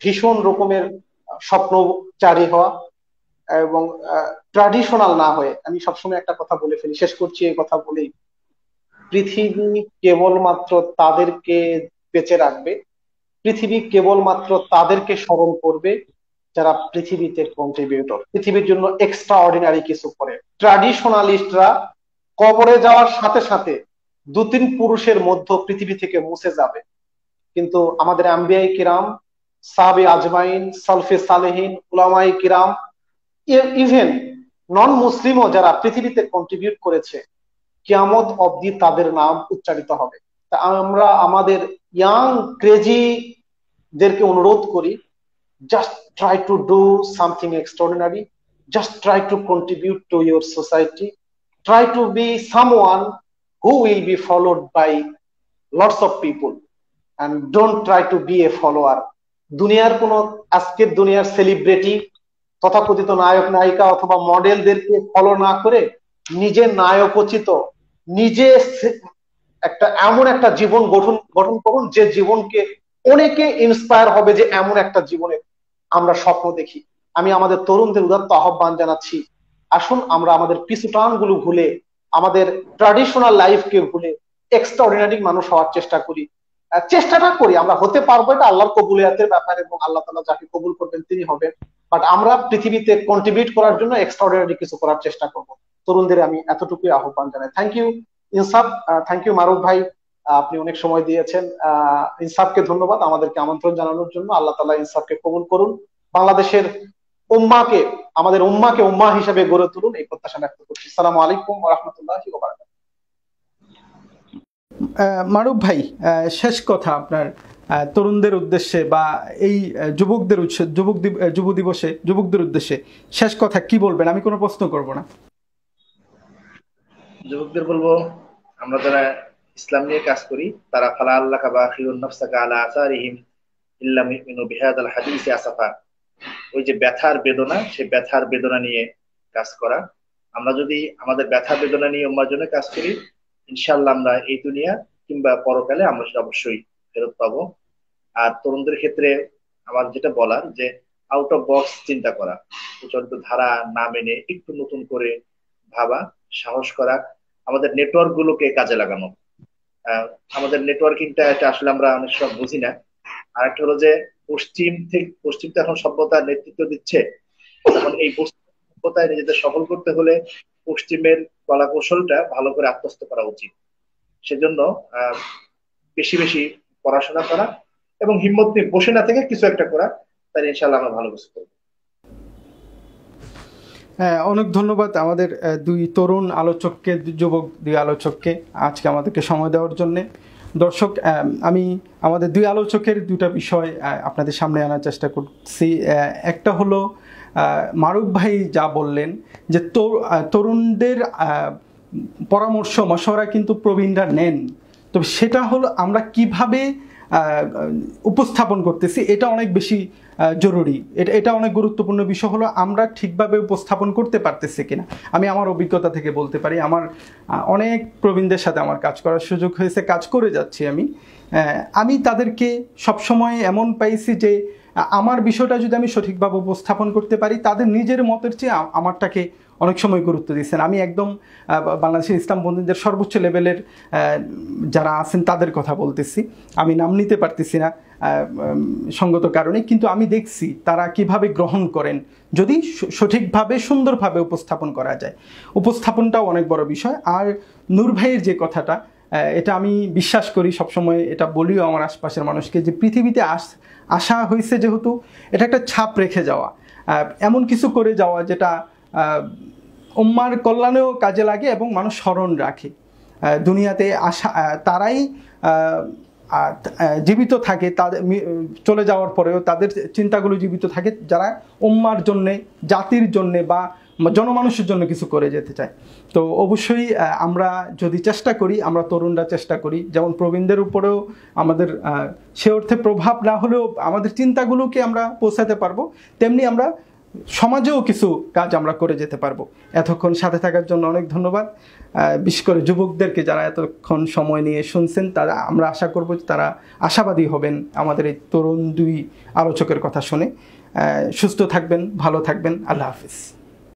ভীষণ রকমের স্বপ্নচারী হওয়া, এবং ট্র্যাডিশনাল না হয়ে। আমি সবসময় একটা কথা বলে ফেলি, শেষ করছি এই কথা বলেই, পৃথিবী কেবলমাত্র তাদেরকে বেঁচে রাখবে, পৃথিবী কেবলমাত্র তাদেরকে স্মরণ করবে যারা পৃথিবীতে কন্ট্রিবিউটর, পৃথিবীর জন্য এক্সট্রা অর্ডিনারি কিছু করে। ট্র্যাডিশনালিস্টরা কবরে যাওয়ার সাথে সাথে দু তিন পুরুষের মধ্য পৃথিবী থেকে মুছে যাবে, কিন্তু আমাদের আম্বিয়াই কিরাম, সাহাবে আজমাইন, সালফে সালেহিন, উলামাই কিরাম, ইভেন নন মুসলিমও যারা পৃথিবীতে কন্ট্রিবিউট করেছে, কিয়ামত অবধি তাদের নাম উচ্চারিত হবে। তা আমরা আমাদের ইয়াং ক্রেজি দেরকে অনুরোধ করি, just try to do something extraordinary, just try to contribute to your society, try to be someone who will be followed by lots of people, and don't try to be a follower. দুনিয়ার কোন, আজকের দুনিয়ার celebrity, তথাকথিত নায়ক নায়িকা অথবা মডেলদেরকে follow না করে নিজে নায়কোচিত, নিজে এমন একটা জীবন গঠন গঠন করুন যে জীবনকে অনেকে ইন্সপায়ার হবে, যে এমন একটা জীবনের আমরা স্বপ্ন দেখি। আমি আমাদের তরুণদের উদাত্ত আহ্বান জানাচ্ছি, আসুন আমরা আমাদের পিছুটান গুলো ভুলে, আমাদের ট্র্যাডিশনাল লাইফকে ভুলে এক্সট্রা অর্ডিনারি মানুষ হওয়ার চেষ্টা করি। চেষ্টাটা করি, আমরা হতে পারবো, এটা আল্লাহর কবুলিয়াতের ব্যাপার, এবং আল্লাহ তাআলা যাকে কবুল করবেন তিনি হবেন। বাট আমরা পৃথিবীতে কন্ট্রিবিউট করার জন্য এক্সট্রা অর্ডিনারি কিছু করার চেষ্টা করব। তরুণদের আমি এতটুকুই আহ্বান জানাই। থ্যাংক ইউ ইনসাফ, থ্যাংক ইউ মারুফ ভাই, আপনি অনেক সময় দিয়েছেন। ইনসাফকে ধন্যবাদ আমাদেরকে আমন্ত্রণ জানানোর জন্য। আল্লাহ তাআলা ইনসাফকে কবুল করুন, বাংলাদেশের উম্মাকে, আমাদের উম্মাকে উম্মা হিসেবে গড়ে তুলুন, এই প্রত্যাশা ব্যক্ত করছি। আসসালামু আলাইকুম ওয়া রাহমাতুল্লাহি ওয়া বারাকাতুহু। মারুফ ভাই, শেষ কথা আপনার তরুণদের উদ্দেশ্যে বা এই যুবকদের যুব দিবসে যুবকদের উদ্দেশ্যে শেষ কথা কি বলবেন? আমি কোনো প্রশ্ন করব না। যুবকদের বলবো, আমরা যারা ইসলাম নিয়ে কাজ করি তারা ফালা আল্লাহ বাখিরুন নাফসাকা আলা আসারিহিম ইল্লাম ইউমিনু বিহাদাল হাদিসি আসাফা, ওই যে ব্যথার বেদনা, সেই ব্যথার বেদনা নিয়ে কাজ করা। আমরা যদি আমাদের ব্যথা বেদনা নিয়ে উম্মার জন্য কাজ করি, ইনশাআল্লাহ আমরা এই দুনিয়া কিংবা পরকালে আমরা সেটা অবশ্যই ফেরত পাবো। আর তরুণদের ক্ষেত্রে আমার যেটা বলার যে আউট অফ বক্স চিন্তা করা, প্রচলিত ধারা না মেনে একটু নতুন করে ভাবা, সাহস করা, আমাদের নেটওয়ার্ক গুলোকে কাজে লাগানো। আহ, আমাদের নেটওয়ার্কিংটা এটা আসলে আমরা অনেক সময় বুঝি না। আর একটা হলো যে পশ্চিম তো এখন সভ্যতার নেতৃত্ব দিচ্ছে। এখন এই পশ্চিম সভ্যতায় নিজেদের সফল করতে হলে পশ্চিমের কলা কৌশলটা ভালো করে আত্মস্থ করা উচিত। সেজন্য আহ বেশি বেশি পড়াশোনা করা এবং হিম্মত নিয়ে বসে না থেকে কিছু একটা করা, তাহলে ইনশাল্লাহ আমরা ভালো কিছু করবো। হ্যাঁ, অনেক ধন্যবাদ আমাদের দুই তরুণ আলোচককে, যুবক দুই আলোচককে আজকে আমাদেরকে সময় দেওয়ার জন্যে। দর্শক, আমি আমাদের দুই আলোচকের দুটা বিষয় আপনাদের সামনে আনার চেষ্টা করছি। একটা হলো মারুফ ভাই যা বললেন যে তরুণদের পরামর্শ মশওয়ারা কিন্তু প্রবীণরা নেন, তবে সেটা হলো আমরা কিভাবে উপস্থাপন করতেছি এটা অনেক বেশি জরুরি। এটা অনেক গুরুত্বপূর্ণ বিষয় হলো আমরা ঠিকভাবে উপস্থাপন করতে পারতেছি কিনা। আমি আমার অভিজ্ঞতা থেকে বলতে পারি, আমার অনেক প্রবীণদের সাথে আমার কাজ করার সুযোগ হয়েছে, কাজ করে যাচ্ছি আমি তাদেরকে সবসময় এমন পাইছি যে আমার বিষয়টা যদি আমি সঠিকভাবে উপস্থাপন করতে পারি, তাদের নিজের মতের চেয়ে আমারটাকে অনেক সময় গুরুত্ব দিচ্ছেন। আমি একদম বাংলাদেশের ইসলামপন্থীদের সর্বোচ্চ লেভেলের যারা আছেন তাদের কথা বলতেছি, আমি নাম নিতে পারতেছি না সঙ্গত কারণে, কিন্তু আমি দেখছি তারা কিভাবে গ্রহণ করেন যদি সঠিকভাবে সুন্দরভাবে উপস্থাপন করা যায়। উপস্থাপনটাও অনেক বড় বিষয়। আর নূর ভাইয়ের যে কথাটা, এটা আমি বিশ্বাস করি, সবসময় এটা বলিও আমার আশপাশের মানুষকে, যে পৃথিবীতে আসা হয়েছে যেহেতু এটা একটা ছাপ রেখে যাওয়া, এমন কিছু করে যাওয়া যেটা উম্মার কল্যাণেও কাজে লাগে এবং মানুষ স্মরণ রাখে। দুনিয়াতে আসা তারাই জীবিত থাকে, তাদের চলে যাওয়ার পরেও তাদের চিন্তাগুলো জীবিত থাকে যারা উম্মার জন্যে, জাতির জন্যে বা জনমানুষের জন্য কিছু করে যেতে চায়। তো অবশ্যই আমরা যদি চেষ্টা করি, আমরা তরুণরা চেষ্টা করি, যেমন প্রবীণদের উপরেও আমাদের সে অর্থে প্রভাব না হলেও আমাদের চিন্তাগুলোকে আমরা পৌঁছাতে পারবো, তেমনি আমরা সমাজেও কিছু কাজ আমরা করে যেতে পারবো। এতক্ষণ সাথে থাকার জন্য অনেক ধন্যবাদ। বিশেষ করে যুবকদেরকে যারা এতক্ষণ সময় নিয়ে শুনছেন, তারা আমরা আশা করব তারা আশাবাদী হবেন আমাদের এই তরুণ দুই আলোচকের কথা শুনে। সুস্থ থাকবেন, ভালো থাকবেন। আল্লাহ হাফিজ।